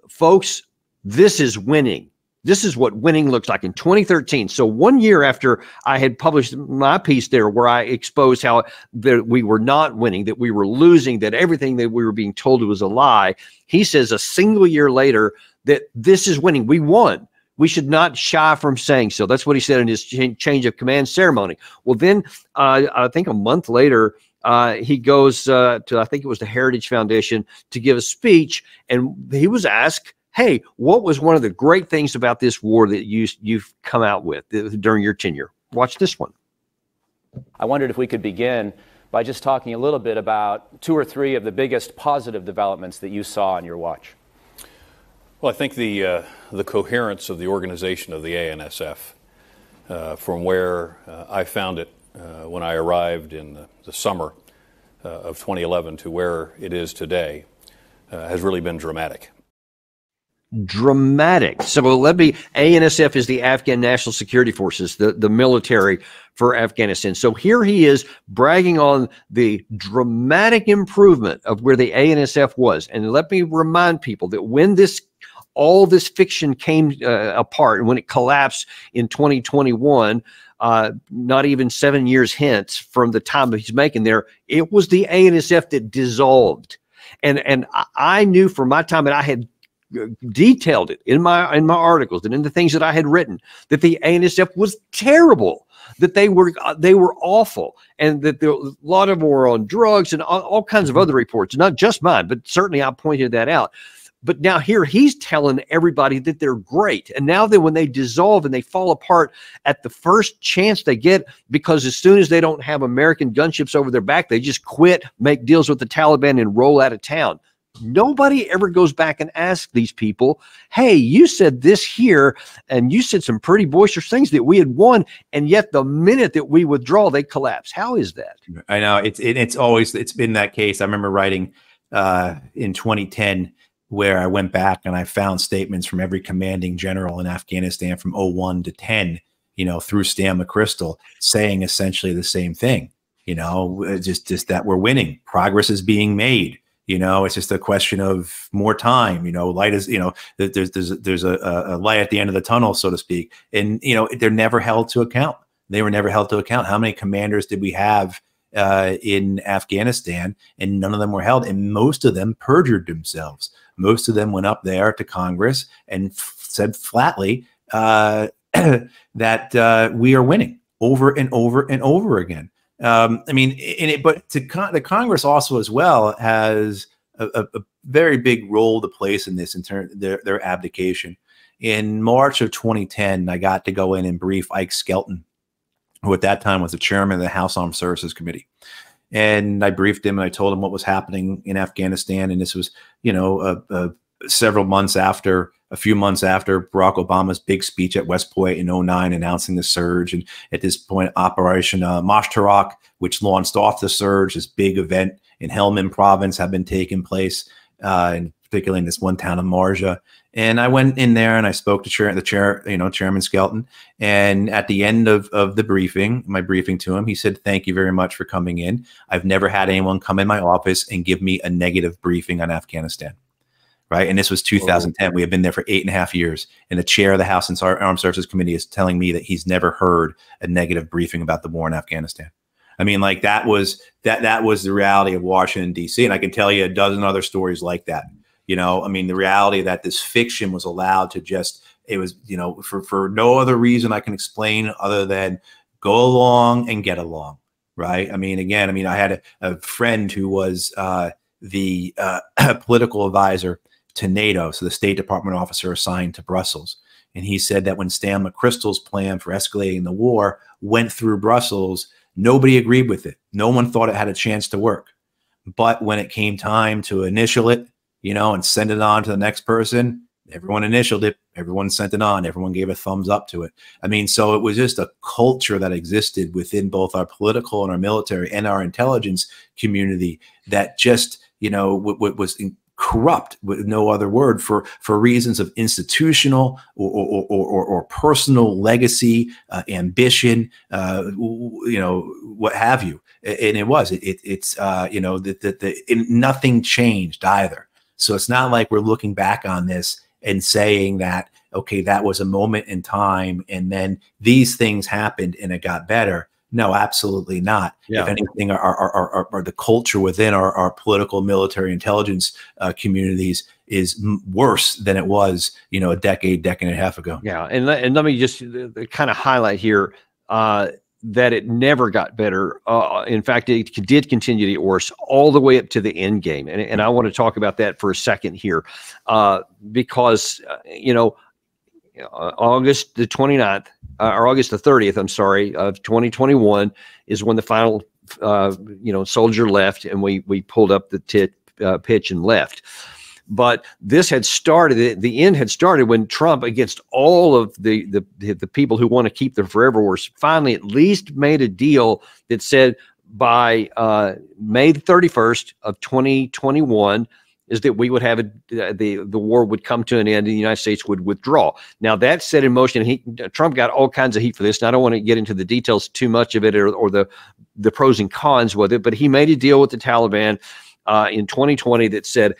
"Folks, this is winning. This is what winning looks like," in 2013. So 1 year after I had published my piece there, where I exposed how we were not winning, that we were losing, that everything that we were being told was a lie, he says a single year later that this is winning. We won. We should not shy from saying so. That's what he said in his change of command ceremony. Well, then I think a month later, he goes to, I think it was the Heritage Foundation, to give a speech, and he was asked, "Hey, what was one of the great things about this war that you've come out with during your tenure?" Watch this one. I wondered if we could begin by just talking a little bit about 2 or 3 of the biggest positive developments that you saw on your watch. Well, I think the coherence of the organization of the ANSF, from where I found it when I arrived in the summer of 2011 to where it is today, has really been dramatic. Dramatic. So ANSF is the Afghan National Security Forces, the military for Afghanistan. So here he is bragging on the dramatic improvement of where the ANSF was. And let me remind people that when all this fiction came apart, and when it collapsed in 2021, not even 7 years hence from the time that he's making there, it was the ANSF that dissolved. And I knew from my time, and I had detailed it in my articles and in the things that I had written, that the ANSF was terrible, that they were awful, and that a lot of them were on drugs and all kinds of other reports, not just mine, but certainly I pointed that out. But now here he's telling everybody that they're great. And now that when they dissolve and they fall apart at the first chance they get, because as soon as they don't have American gunships over their back, they just quit, make deals with the Taliban, and roll out of town. Nobody ever goes back and asks these people, hey, you said this here, and you said some pretty boisterous things that we had won, and yet the minute that we withdraw, they collapse. How is that? I know it's been that case. I remember writing in 2010 where I went back and I found statements from every commanding general in Afghanistan from 01 to 10, through Stan McChrystal, saying essentially the same thing. Just that we're winning. Progress is being made. It's just a question of more time. Light is, there's a light at the end of the tunnel, so to speak. And they're never held to account. They were never held to account. How many commanders did we have in Afghanistan? And none of them were held. And most of them perjured themselves. Most of them went up there to Congress and said flatly that we are winning over and over and over again. But the Congress also as well has a very big role to place in this in terms of their abdication. In March of 2010, I got to go in and brief Ike Skelton, who at that time was the chairman of the House Armed Services Committee. And I briefed him and I told him what was happening in Afghanistan. And this was, a few months after Barack Obama's big speech at West Point in 2009, announcing the surge. And at this point, Operation Mashtarak, which launched off the surge, this big event in Helmand province, had been taking place, and particularly in this one town of Marja. And I went in there and I spoke to Chairman Skelton. And at the end of the briefing, my briefing to him, he said, "Thank you very much for coming in. I've never had anyone come in my office and give me a negative briefing on Afghanistan." Right. And this was 2010. We had been there for 8.5 years. And the chair of the House and Armed Services Committee is telling me that he's never heard a negative briefing about the war in Afghanistan. I mean, like that was the reality of Washington, D.C. And I can tell you a dozen other stories like that. The reality that this fiction was allowed to for no other reason I can explain other than go along and get along. Right. I had a friend who was the political advisor to NATO, so the State Department officer assigned to Brussels. And he said that when Stan McChrystal's plan for escalating the war went through Brussels, nobody agreed with it. No one thought it had a chance to work. But when it came time to initial it, and send it on to the next person, everyone initialed it, everyone sent it on, everyone gave a thumbs up to it. So it was just a culture that existed within both our political and our military and our intelligence community that just, was corrupt, with no other word, for reasons of institutional or personal legacy, ambition, what have you. And nothing changed either. So it's not like we're looking back on this and saying that, okay, that was a moment in time and then these things happened and it got better. No, absolutely not. Yeah. If anything, our the culture within our political, military, intelligence communities is worse than it was, a decade and a half ago. Yeah, and let me just kind of highlight here that it never got better. In fact, it did continue to get worse all the way up to the end game, and I want to talk about that for a second here, because August the 29th. Or August the 30th, I'm sorry, of 2021 is when the final, soldier left, and we pulled up the pitch and left. But this had started, the end had started when Trump, against all of the people who want to keep the forever wars, finally at least made a deal that said by May the 31st of 2021, is that we would have the war would come to an end and the United States would withdraw. Now that set in motion, Trump got all kinds of heat for this. And I don't want to get into the details too much of it or the pros and cons with it, but he made a deal with the Taliban in 2020 that said,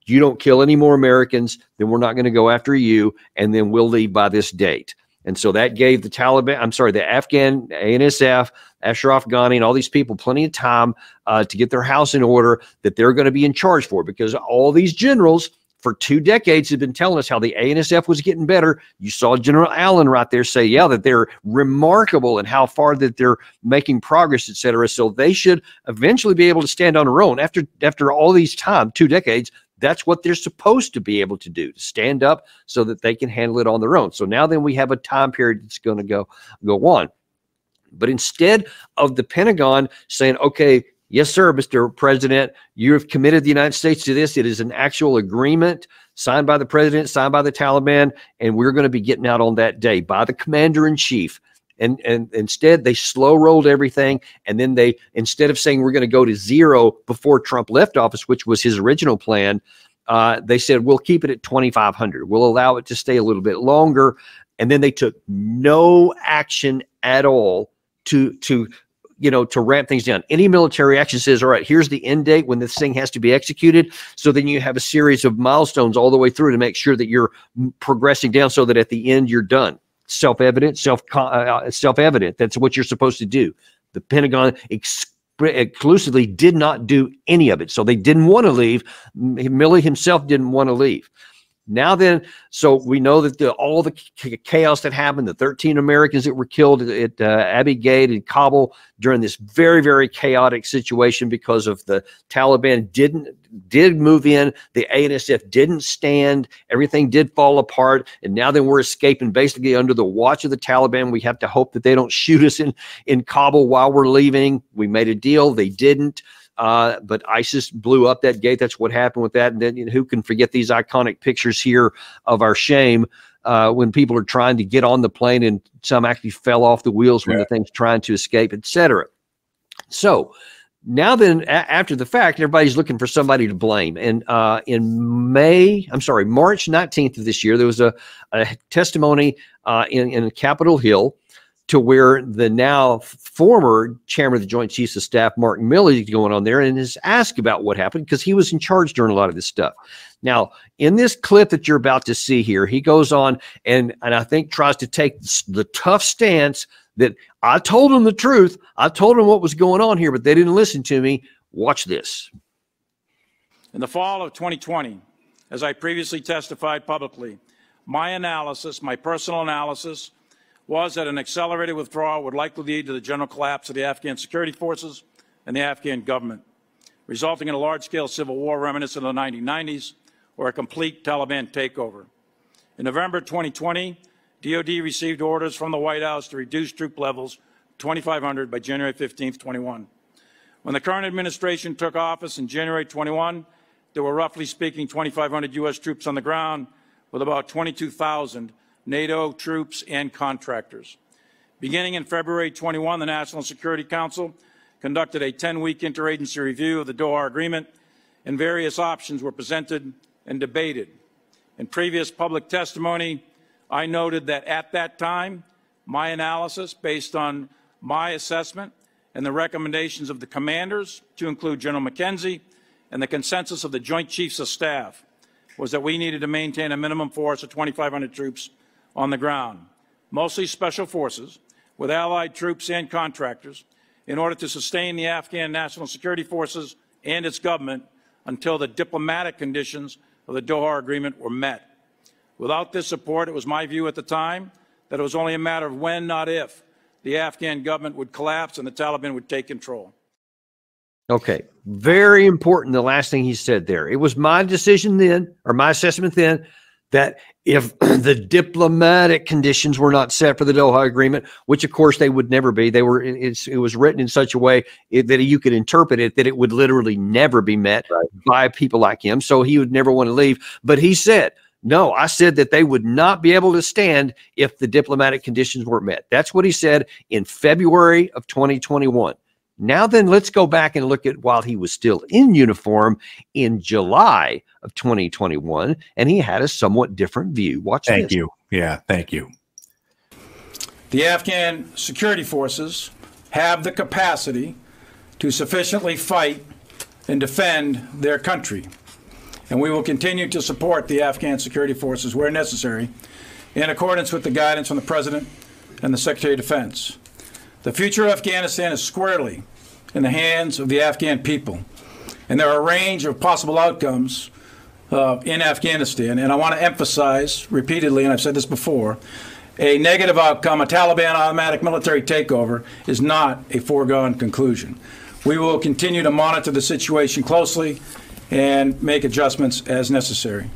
you don't kill any more Americans, then we're not going to go after you, and then we'll leave by this date. And so that gave the the Afghan ANSF, Ashraf Ghani, and all these people plenty of time to get their house in order that they're going to be in charge for, because all these generals for 2 decades have been telling us how the ANSF was getting better. You saw General Allen right there say, yeah, that they're remarkable and how far that they're making progress, et cetera. So they should eventually be able to stand on their own after all these time, 2 decades. That's what they're supposed to be able to do, to stand up so that they can handle it on their own. So now then we have a time period that's going to go on. But instead of the Pentagon saying, okay, yes, sir, Mr. President, you have committed the United States to this. It is an actual agreement signed by the president, signed by the Taliban, and we're going to be getting out on that day by the commander in chief. And instead, they slow rolled everything. And then they, instead of saying we're going to go to zero before Trump left office, which was his original plan, they said, we'll keep it at 2,500. We'll allow it to stay a little bit longer. And then they took no action at all to ramp things down. Any military action says, all right, here's the end date when this thing has to be executed. So then you have a series of milestones all the way through to make sure that you're progressing down so that at the end you're done. Self-evident, self-evident. That's what you're supposed to do. The Pentagon exclusively did not do any of it. So they didn't want to leave. Milley himself didn't want to leave. Now then, so we know that all the chaos that happened, the 13 Americans that were killed at Abbey Gate in Kabul during this very, very chaotic situation because of the Taliban did move in, the ANSF didn't stand, everything did fall apart, and now then we're escaping basically under the watch of the Taliban. We have to hope that they don't shoot us in Kabul while we're leaving. We made a deal, they didn't. But ISIS blew up that gate. That's what happened with that. And then who can forget these iconic pictures here of our shame when people are trying to get on the plane and some actually fell off the wheels when the thing's trying to escape, etc. So now then, after the fact, everybody's looking for somebody to blame. And in March 19th of this year, there was a testimony in Capitol Hill to where the now former chairman of the Joint Chiefs of Staff, Mark Milley, is going on there and is asked about what happened because he was in charge during a lot of this stuff. Now, in this clip that you're about to see here, he goes on and I think tries to take the tough stance that I told them the truth. I told them what was going on here, but they didn't listen to me. Watch this. In the fall of 2020, as I previously testified publicly, my personal analysis, was that an accelerated withdrawal would likely lead to the general collapse of the Afghan security forces and the Afghan government, resulting in a large-scale civil war reminiscent of the 1990s or a complete Taliban takeover. In November 2020, DoD received orders from the White House to reduce troop levels to 2,500 by January 15, 21. When the current administration took office in January 21, there were roughly speaking 2,500 U.S. troops on the ground with about 22,000 NATO troops and contractors. Beginning in February 21, the National Security Council conducted a 10-week interagency review of the Doha Agreement, and various options were presented and debated. In previous public testimony, I noted that at that time, my analysis, based on my assessment and the recommendations of the commanders, to include General McKenzie, and the consensus of the Joint Chiefs of Staff, was that we needed to maintain a minimum force of 2,500 troops on the ground, mostly special forces, with allied troops and contractors, in order to sustain the Afghan National Security Forces and its government until the diplomatic conditions of the Doha Agreement were met. Without this support, it was my view at the time that it was only a matter of when, not if, the Afghan government would collapse and the Taliban would take control. Okay, very important, the last thing he said there. It was my decision then, or my assessment then, that if the diplomatic conditions were not set for the Doha Agreement, which of course they would never be, it was written in such a way that you could interpret it that it would literally never be met by people like him. So he would never want to leave. But he said, no, I said that they would not be able to stand if the diplomatic conditions weren't met. That's what he said in February of 2021. Now then, let's go back and look at while he was still in uniform in July of 2021, and he had a somewhat different view. Watch this. Thank you. Yeah, thank you. The Afghan security forces have the capacity to sufficiently fight and defend their country, and we will continue to support the Afghan security forces where necessary in accordance with the guidance from the President and the Secretary of Defense. The future of Afghanistan is squarely in the hands of the Afghan people, and there are a range of possible outcomes in Afghanistan, and I want to emphasize repeatedly, and I've said this before, a negative outcome, a Taliban automatic military takeover, is not a foregone conclusion. We will continue to monitor the situation closely and make adjustments as necessary.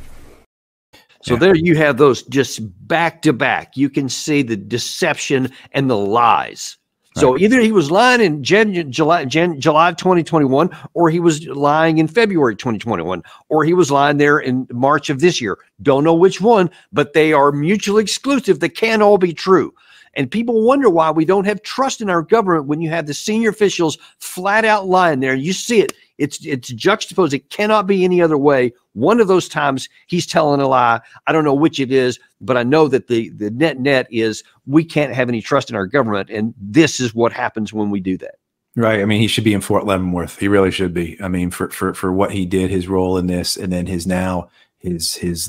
So there you have those just back to back. You can see the deception and the lies. So either he was lying in July 2021, or he was lying in February 2021, or he was lying there in March of this year. Don't know which one, but they are mutually exclusive. They can't all be true. And people wonder why we don't have trust in our government when you have the senior officials flat out lying there. You see it. It's juxtaposed. It cannot be any other way. One of those times he's telling a lie. I don't know which it is, but I know that the net is we can't have any trust in our government. And this is what happens when we do that. Right. I mean, he should be in Fort Leavenworth. He really should be. I mean, for what he did, his role in this, and then his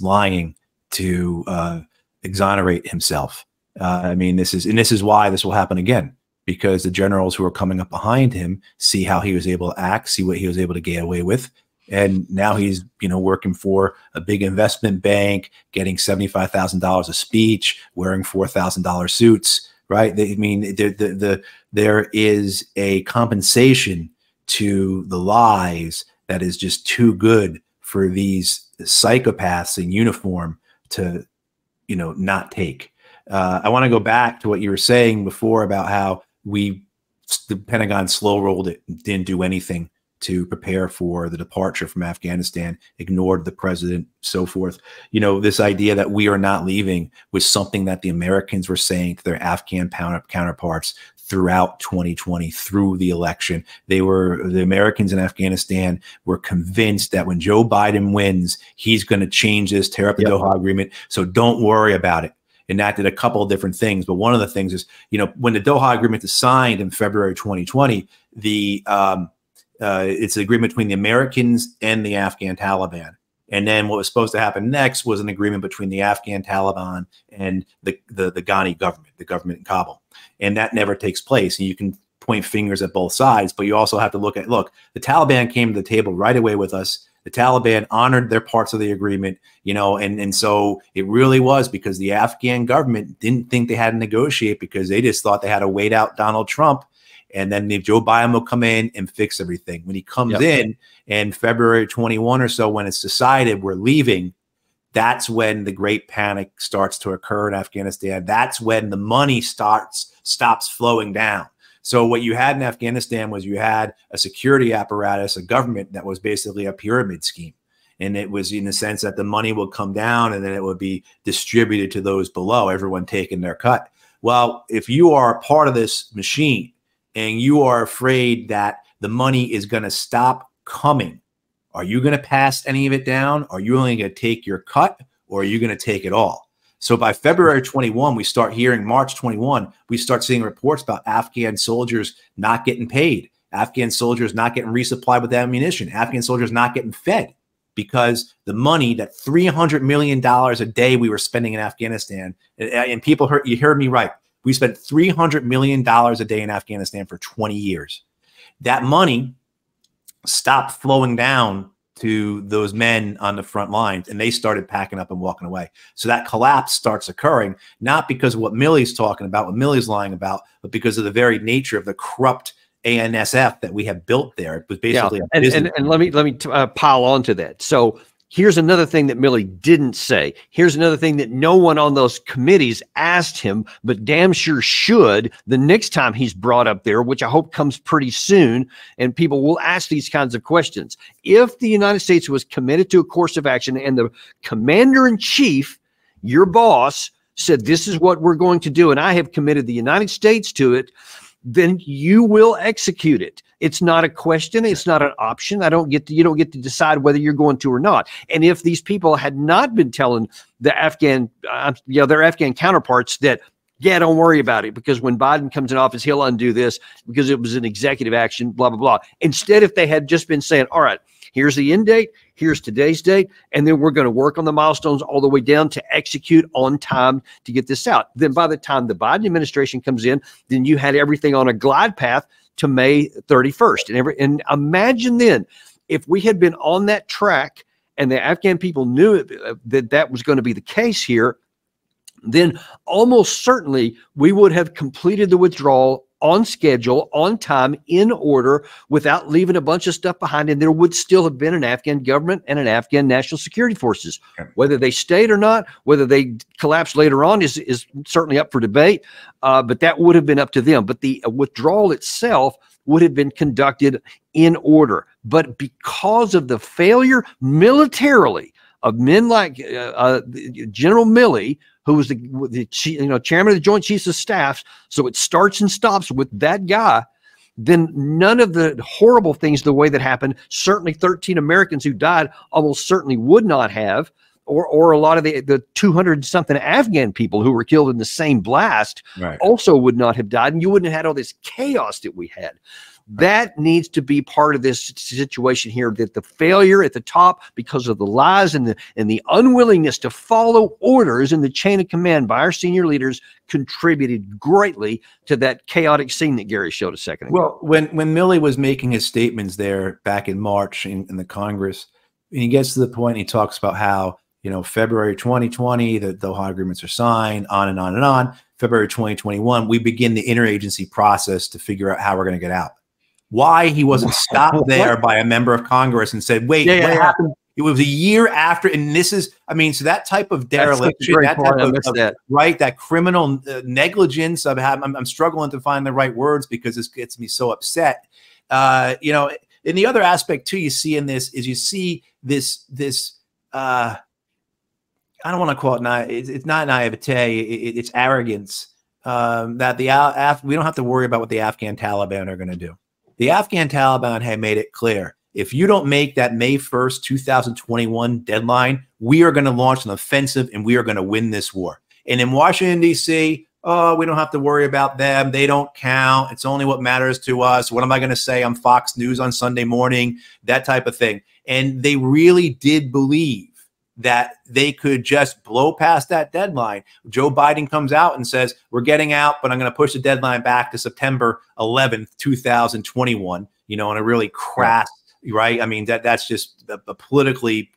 lying to exonerate himself. I mean, this is why this will happen again, because the generals who are coming up behind him see how he was able to act, see what he was able to get away with. And now he's, working for a big investment bank, getting $75,000 a speech, wearing $4,000 suits, right? There is a compensation to the lies that is just too good for these psychopaths in uniform to, not take. I want to go back to what you were saying before about how the Pentagon slow rolled it, didn't do anything to prepare for the departure from Afghanistan, ignored the president, so forth. This idea that we are not leaving was something that the Americans were saying to their Afghan counterparts throughout 2020, through the election. The Americans in Afghanistan were convinced that when Joe Biden wins, he's going to change this, tear up the Doha Agreement. So don't worry about it. And that did a couple of different things. But one of the things is, when the Doha Agreement is signed in February 2020, it's an agreement between the Americans and the Afghan Taliban. And then what was supposed to happen next was an agreement between the Afghan Taliban and the Ghani government, the government in Kabul. And that never takes place. And you can point fingers at both sides, but you also have to look, the Taliban came to the table right away with us. The Taliban honored their parts of the agreement, and so it really was because the Afghan government didn't think they had to negotiate, because they just thought they had to wait out Donald Trump. And then Joe Biden will come in and fix everything. When he comes in February 21 or so, when it's decided we're leaving, that's when the great panic starts to occur in Afghanistan. That's when the money stops flowing down. So what you had in Afghanistan was you had a security apparatus, a government that was basically a pyramid scheme. And it was in the sense that the money would come down and then it would be distributed to those below, everyone taking their cut. Well, if you are a part of this machine and you are afraid that the money is going to stop coming, are you going to pass any of it down? Are you only going to take your cut, or are you going to take it all? So by February 21, we start hearing, March 21, we start seeing reports about Afghan soldiers not getting paid, Afghan soldiers not getting resupplied with ammunition, Afghan soldiers not getting fed, because the money, that $300 million a day we were spending in Afghanistan, and people you heard me right, we spent $300 million a day in Afghanistan for 20 years. That money stopped flowing down to those men on the front lines, and they started packing up and walking away. So that collapse starts occurring, not because of what Milley's talking about, what Milley's lying about, but because of the very nature of the corrupt ANSF that we have built there. It was basically and let me pile on to that. So here's another thing that Milley didn't say. Here's another thing that no one on those committees asked him, but damn sure should the next time he's brought up there, which I hope comes pretty soon, and people will ask these kinds of questions. If the United States was committed to a course of action and the commander-in-chief, your boss, said this is what we're going to do, and I have committed the United States to it, then you will execute it. It's not a question. It's not an option. You don't get to decide whether you're going to or not. And if these people had not been telling the Afghan, their Afghan counterparts that, don't worry about it, because when Biden comes in office, he'll undo this because it was an executive action, blah, blah, blah. Instead, if they had just been saying, all right, here's the end date, here's today's date, and then we're going to work on the milestones all the way down to execute on time to get this out. Then by the time the Biden administration comes in, then you had everything on a glide path to May 31st. And imagine then, if we had been on that track and the Afghan people knew that was going to be the case here, then almost certainly we would have completed the withdrawal on schedule, on time, in order, without leaving a bunch of stuff behind. And there would still have been an Afghan government and an Afghan national security forces. Whether they stayed or not, whether they collapsed later on is certainly up for debate, but that would have been up to them. But the withdrawal itself would have been conducted in order. But because of the failure militarily of men like General Milley, who was the chairman of the Joint Chiefs of Staff, so it starts and stops with that guy, then none of the horrible things the way that happened, certainly 13 Americans who died almost certainly would not have, or a lot of the 200-something Afghan people who were killed in the same blast also would not have died, and you wouldn't have had all this chaos that we had. That needs to be part of this situation here, that the failure at the top, because of the lies and the unwillingness to follow orders in the chain of command by our senior leaders, contributed greatly to that chaotic scene that Gary showed a second ago. Well, when Milley was making his statements there back in March in the Congress, and he gets to the point, he talks about how, February 2020, the Doha agreements are signed, on and on and on. February 2021, we begin the interagency process to figure out how we're going to get out. Why he wasn't stopped there by a member of Congress and said, wait, what happened? It was a year after. And this is, so that type of dereliction, that criminal negligence of I'm struggling to find the right words because this gets me so upset. And the other aspect too, you see in this is you see this, I don't want to call it, it's not naivete, it's arrogance, that we don't have to worry about what the Afghan Taliban are going to do. The Afghan Taliban had made it clear, if you don't make that May 1st, 2021 deadline, we are going to launch an offensive and we are going to win this war. And in Washington, D.C., oh, we don't have to worry about them. They don't count. It's only what matters to us. What am I going to say on Fox News on Sunday morning? That type of thing. And they really did believe that they could just blow past that deadline. Joe Biden comes out and says, we're getting out, but I'm going to push the deadline back to September 11th, 2021, in a really crass, right? That's just a politically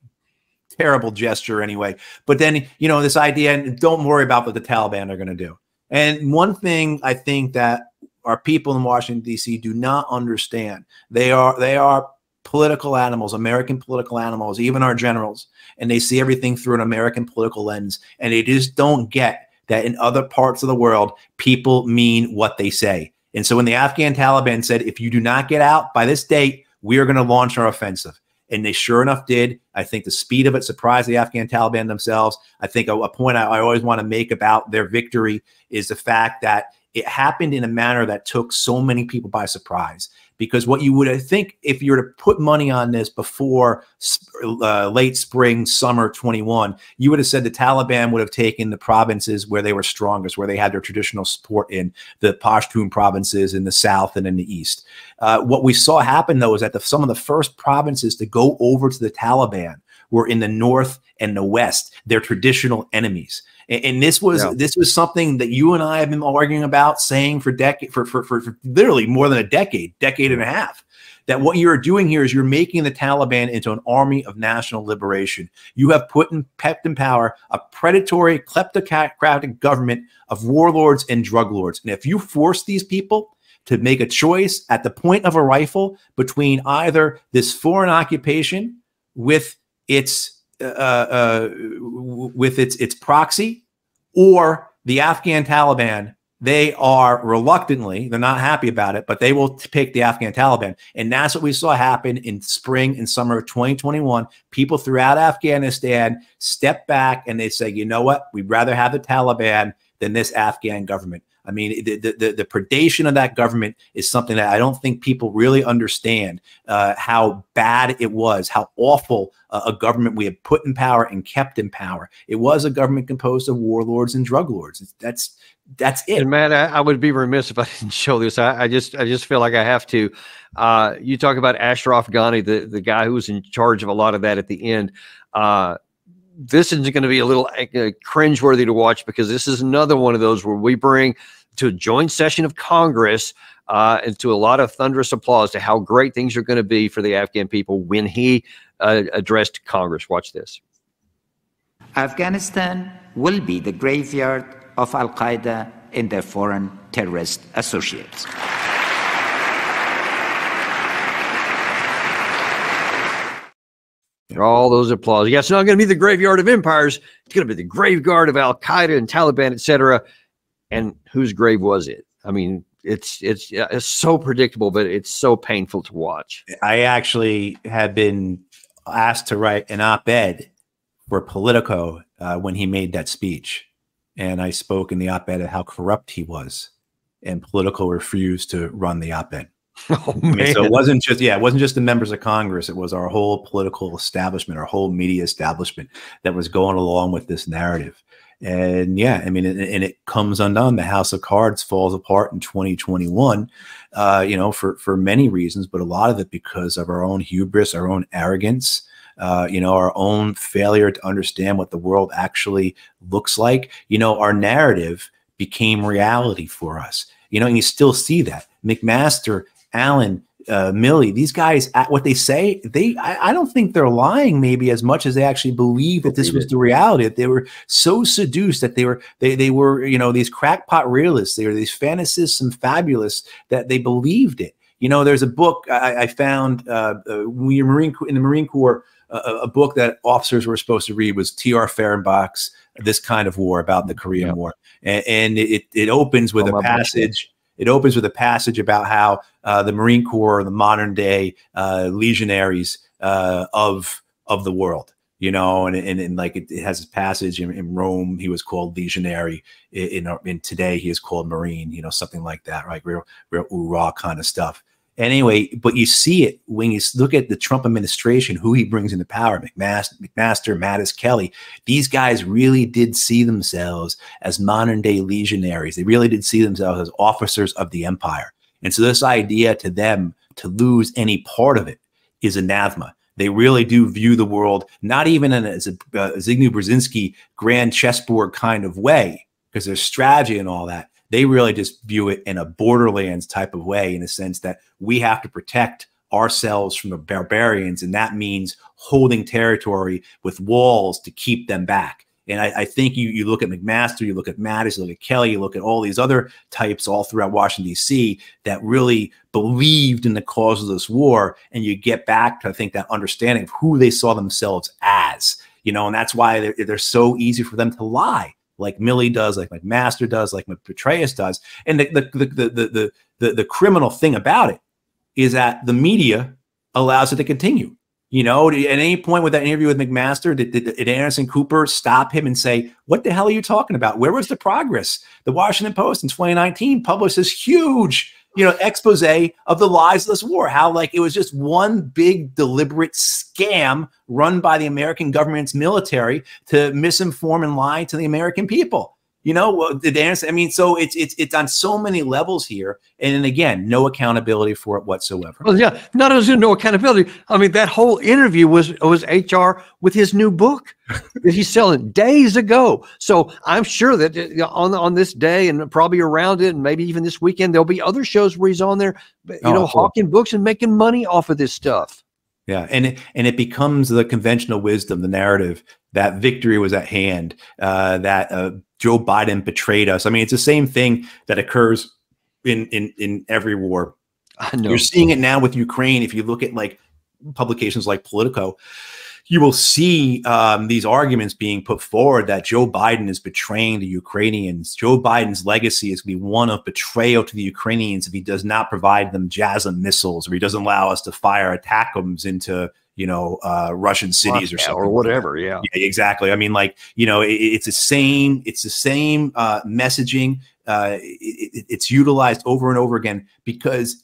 terrible gesture anyway. But then, this idea, and don't worry about what the Taliban are going to do. And one thing I think that our people in Washington, D.C. do not understand, they are political animals, American political animals, even our generals, and they see everything through an American political lens, and they just don't get that in other parts of the world, people mean what they say. And so when the Afghan Taliban said, if you do not get out by this date, we are going to launch our offensive. And they sure enough did. I think the speed of it surprised the Afghan Taliban themselves. I think a point I always want to make about their victory is the fact that it happened in a manner that took so many people by surprise. Because what you would think, if you were to put money on this before late spring, summer 21, you would have said the Taliban would have taken the provinces where they were strongest, where they had their traditional support in the Pashtun provinces in the south and in the east. What we saw happen, though, is that some of the first provinces to go over to the Taliban were in the north and the west, their traditional enemies. And this was something that you and I have been arguing about, saying for literally more than a decade and a half, that what you're doing here is you're making the Taliban into an army of national liberation. You have kept in power a predatory, kleptocratic government of warlords and drug lords. And if you force these people to make a choice at the point of a rifle between either this foreign occupation with its proxy or the Afghan Taliban, they are reluctantly, they're not happy about it, but they will pick the Afghan Taliban. And that's what we saw happen in spring and summer of 2021. People throughout Afghanistan step back and they say, you know what, we'd rather have the Taliban than this Afghan government. The predation of that government is something that I don't think people really understand, how bad it was, how awful a government we had put in power and kept in power. It was a government composed of warlords and drug lords. That's it. And Matt, I would be remiss if I didn't show this. I just feel like I have to. You talk about Ashraf Ghani, the guy who was in charge of a lot of that at the end. This is going to be a little cringeworthy to watch, because this is another one of those where we bring to a joint session of Congress and to a lot of thunderous applause to how great things are going to be for the Afghan people when he addressed Congress. Watch this. Afghanistan will be the graveyard of Al-Qaeda and their foreign terrorist associates. All those applause. Yeah, it's not going to be the graveyard of empires. It's going to be the graveyard of Al-Qaeda and Taliban, etc. And whose grave was it? I mean, it's so predictable, but it's so painful to watch. I actually had been asked to write an op-ed for Politico when he made that speech. And I spoke in the op-ed of how corrupt he was. And Politico refused to run the op-ed. Oh, I mean, so it wasn't just the members of Congress. It was our whole political establishment, our whole media establishment that was going along with this narrative. And yeah, I mean, and it comes undone. The house of cards falls apart in 2021, you know, for many reasons, but a lot of it because of our own hubris, our own arrogance, you know, our own failure to understand what the world actually looks like. You know, our narrative became reality for us, you know, and you still see that. McMaster, Allen, Milley, these guys, what they say, I don't think they're lying maybe as much as they actually believe that this was the reality, that they were so seduced that they were, you know, these crackpot realists, they were these fantasists and fabulous that they believed it. You know, there's a book I found in the Marine Corps, a book that officers were supposed to read was T.R. Fehrenbach's This Kind of War, about the Korean War. And it opens with a passage. It opens with a passage about how the Marine Corps are the modern day legionaries of the world, you know, and like it has a passage in Rome. He was called legionary. In today, he is called Marine, you know, something like that, right? Real raw kind of stuff. Anyway, but you see it when you look at the Trump administration, who he brings into power, McMaster, Mattis, Kelly. These guys really did see themselves as modern day legionaries. They really did see themselves as officers of the empire. And so this idea to them to lose any part of it is anathema. They really do view the world, not even in as a Zbigniew Brzezinski grand chessboard kind of way, because there's strategy and all that. They really just view it in a Borderlands type of way, in a sense that we have to protect ourselves from the barbarians. And that means holding territory with walls to keep them back. And I think you look at McMaster, you look at Mattis, you look at Kelly, you look at all these other types all throughout Washington, D.C. that really believed in the cause of this war. And you get back to, I think, that understanding of who they saw themselves as, you know, and that's why they're so easy for them to lie. Like Milley does, like McMaster does, like Petraeus does. And the criminal thing about it is that the media allows it to continue. You know, at any point with that interview with McMaster, did Anderson Cooper stop him and say, what the hell are you talking about? Where was the progress? The Washington Post in 2019 published this huge, you know, expose of the lies of this war, how like it was just one big deliberate scam run by the American government's military to misinform and lie to the American people. You know, did Anderson, I mean, so it's on so many levels here. And then again, no accountability for it whatsoever. Well, yeah, not only no accountability. I mean, that whole interview was HR with his new book that he's selling days ago. So I'm sure that on this day and probably around it, and maybe even this weekend, there'll be other shows where he's on there, you know, hawking books and making money off of this stuff. Yeah, and it becomes the conventional wisdom, the narrative that victory was at hand, that Joe Biden betrayed us. I mean, it's the same thing that occurs in every war. I know. You're seeing it now with Ukraine. If you look at like publications like Politico, you will see these arguments being put forward that Joe Biden is betraying the Ukrainians. Joe Biden's legacy is going to be one of betrayal to the Ukrainians if he does not provide them Javelin missiles, or he doesn't allow us to fire ATACMS into, you know, Russian cities or something, or whatever. Yeah, exactly. I mean, like, you know, it's the same messaging. It's utilized over and over again because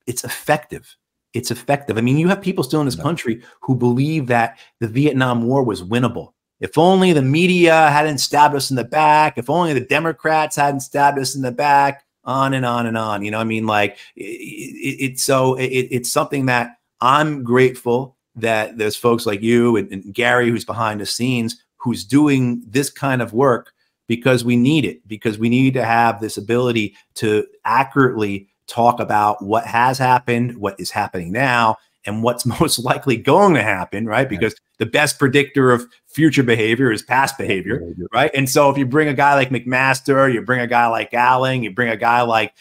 it's effective. It's effective. I mean, you have people still in this country who believe that the Vietnam War was winnable. If only the media hadn't stabbed us in the back, if only the Democrats hadn't stabbed us in the back, on and on and on. You know, I mean, like it's something that I'm grateful that there's folks like you and Gary, who's behind the scenes, who's doing this kind of work, because we need it, because we need to have this ability to accurately talk about what has happened, what is happening now, and what's most likely going to happen, right? Because the best predictor of future behavior is past behavior, right? And so if you bring a guy like McMaster, you bring a guy like Allen, you bring a guy like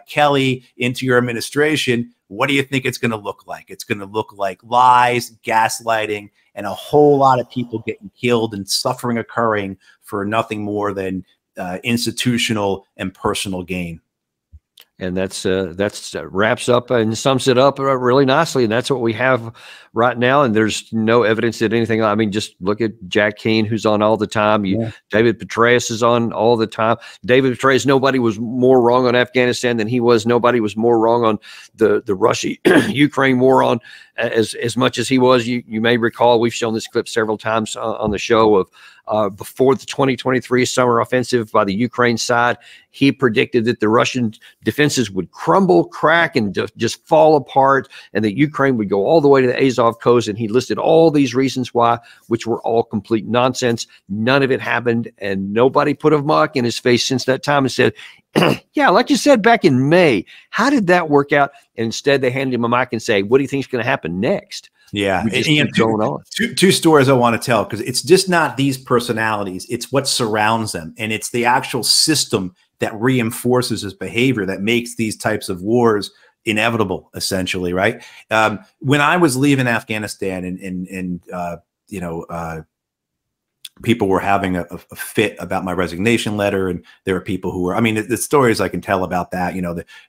Kelly into your administration, what do you think it's going to look like? It's going to look like lies, gaslighting, and a whole lot of people getting killed and suffering occurring for nothing more than institutional and personal gain. And that's wraps up and sums it up really nicely. And that's what we have right now. And there's no evidence that anything, I mean, just look at Jack Keane, who's on all the time. David Petraeus is on all the time. David Petraeus, nobody was more wrong on Afghanistan than he was. Nobody was more wrong on the Russia-Ukraine war on as much as he was. You may recall, we've shown this clip several times on the show of before the 2023 summer offensive by the Ukraine side. He predicted that the Russian defenses would crumble, crack, and just fall apart, and that Ukraine would go all the way to the Azov coast. And he listed all these reasons why, which were all complete nonsense. None of it happened, and nobody put a mark in his face since that time and said, yeah, like you said back in May, how did that work out? And instead, they handed him a mic and say, what do you think is going to happen next? Yeah, going on. Two stories I want to tell, because it's just not these personalities, it's what surrounds them, and it's the actual system that reinforces his behavior that makes these types of wars inevitable, essentially, right? When I was leaving Afghanistan and people were having a fit about my resignation letter, and there were people who were, I mean, the stories I can tell about that,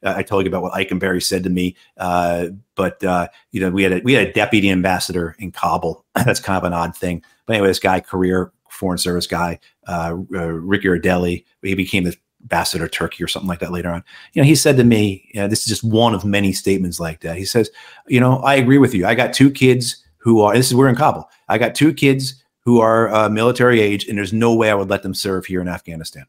I told you about what Eikenberry said to me, but we had a deputy ambassador in Kabul. That's kind of an odd thing. But anyway, this guy, career Foreign Service guy, Ricky Ardeli, he became the ambassador to Turkey or something like that later on. He said to me, this is just one of many statements like that. He says, I agree with you. I got two kids who are, we're in Kabul. I got two kids who are military age, and there's no way I would let them serve here in Afghanistan,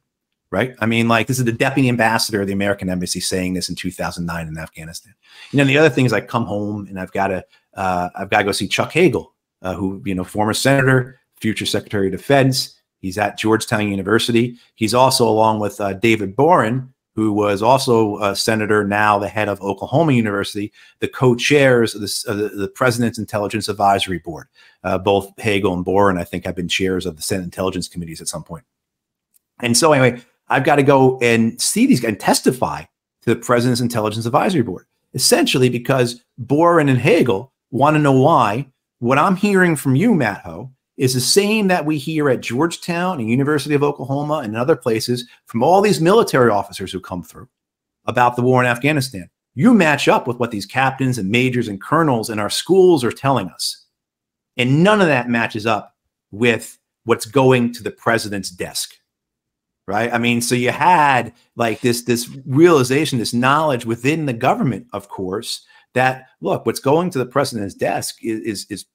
right? I mean, like, this is the deputy ambassador of the American embassy saying this in 2009 in Afghanistan. The other thing is I come home and I've got to go see Chuck Hagel, who, former senator, future secretary of defense. He's at Georgetown University. He's also, along with David Boren, who was also a senator, now the head of Oklahoma University, the co-chairs of the President's Intelligence Advisory Board. Both Hagel and Boren, I think, have been chairs of the Senate Intelligence Committees at some point. And so anyway, I've got to go and see these guys and testify to the President's Intelligence Advisory Board, essentially because Boren and Hagel want to know why what I'm hearing from you, Matt Ho, is the same that we hear at Georgetown and University of Oklahoma and other places from all these military officers who come through about the war in Afghanistan. You match up with what these captains and majors and colonels in our schools are telling us. And none of that matches up with what's going to the president's desk, right? I mean, so you had like this realization, this knowledge within the government, of course, that, look, what's going to the president's desk is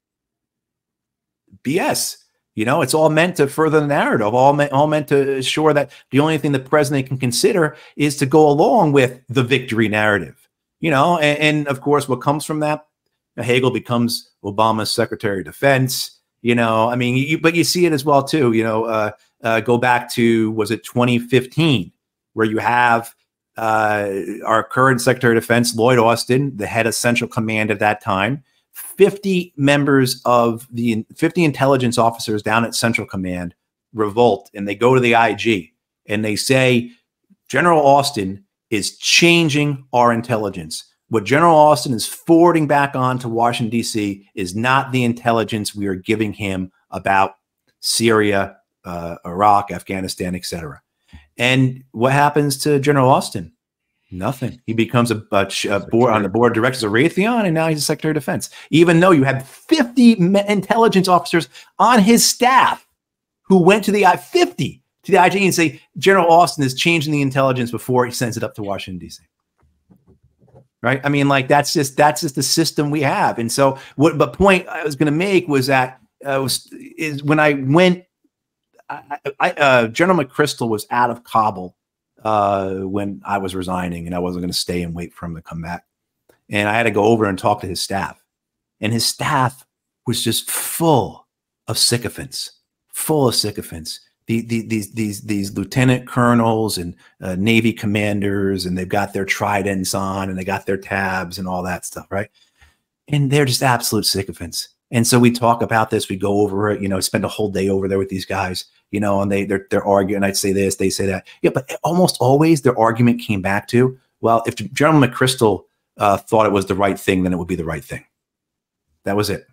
BS. It's all meant to further the narrative, all meant to assure that the only thing the president can consider is to go along with the victory narrative. And of course, what comes from that, Hagel becomes Obama's Secretary of Defense. I mean, but you see it as well too. Go back to, was it 2015, where you have our current Secretary of Defense, Lloyd Austin, the head of Central Command at that time, 50 members of the 50 intelligence officers down at Central Command revolt, and they go to the IG and they say, General Austin is changing our intelligence. What General Austin is forwarding back on to Washington, D.C. is not the intelligence we are giving him about Syria, Iraq, Afghanistan, etc. And what happens to General Austin? Nothing. He becomes a board on the board of directors of Raytheon, and now he's a Secretary of Defense. Even though you have 50 intelligence officers on his staff who went to the IG and say General Austin is changing the intelligence before he sends it up to Washington, D.C. Right? I mean, like, that's just the system we have. And so, the point I was going to make was that when I went, General McChrystal was out of Kabul when I was resigning, and I wasn't going to stay and wait for him to come back. And I had to go over and talk to his staff, and his staff was just full of sycophants, These lieutenant colonels and Navy commanders, and they've got their tridents on, and they got their tabs and all that stuff, right? And they're just absolute sycophants. And so we talk about this, we go over it, you know, spend a whole day over there with these guys, you know, and they're arguing. I'd say this, they say that. Yeah, but almost always their argument came back to, well, if General McChrystal thought it was the right thing, then it would be the right thing. That was it.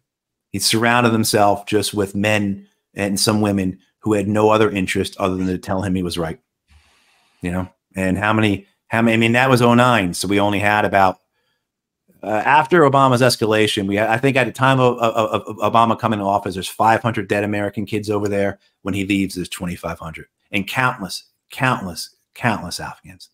He surrounded himself just with men and some women who had no other interest other than to tell him he was right. You know, and how many, I mean, that was 2009. So we only had about, after Obama's escalation, I think at the time of Obama coming to office, there's 500 dead American kids over there. When he leaves, there's 2,500 and countless Afghans.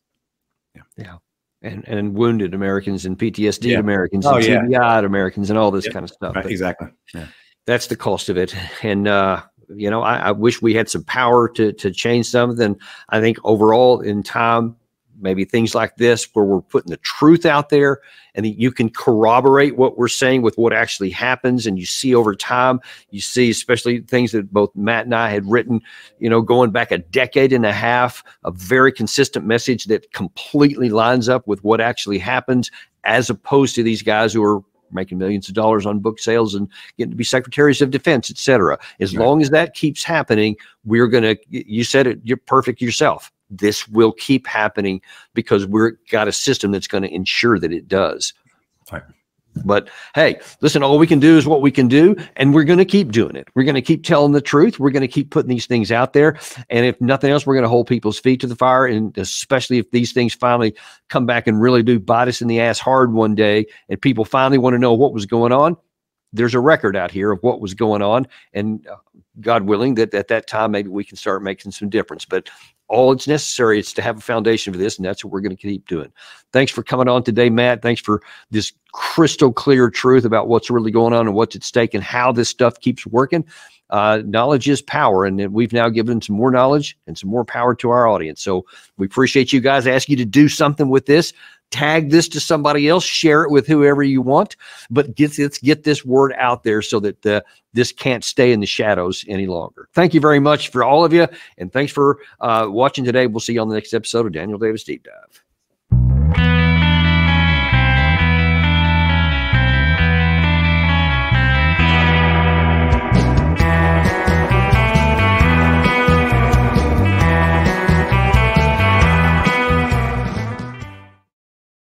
Yeah. And wounded Americans and PTSD Americans and yeah. TBI Americans and all this kind of stuff. Right, exactly. Yeah. That's the cost of it. And, you know, I wish we had some power to change something. I think overall in time, maybe things like this where we're putting the truth out there and you can corroborate what we're saying with what actually happens. And you see over time, you see especially things that both Matt and I had written, you know, going back a decade and a half, a very consistent message that completely lines up with what actually happens, as opposed to these guys who are making millions of dollars on book sales and getting to be secretaries of defense, et cetera. As long as that keeps happening, we're going to, you said it, you're perfect yourself. This will keep happening because we've got a system that's going to ensure that it does. Right. But hey, listen, all we can do is what we can do, and we're going to keep doing it. We're going to keep telling the truth. We're going to keep putting these things out there. And if nothing else, we're going to hold people's feet to the fire. And especially if these things finally come back and really do bite us in the ass hard one day, and people finally want to know what was going on, there's a record out here of what was going on. And God willing, that at that time, maybe we can start making some difference. But all it's necessary is to have a foundation for this, and that's what we're going to keep doing. Thanks for coming on today, Matt. Thanks for this crystal clear truth about what's really going on and what's at stake and how this stuff keeps working. Knowledge is power, and we've now given some more knowledge and some more power to our audience. So we appreciate you guys. Ask you to do something with this. Tag this to somebody else, share it with whoever you want, but let's get this word out there so that this can't stay in the shadows any longer. Thank you very much for all of you, and thanks for watching today. We'll see you on the next episode of Daniel Davis Deep Dive.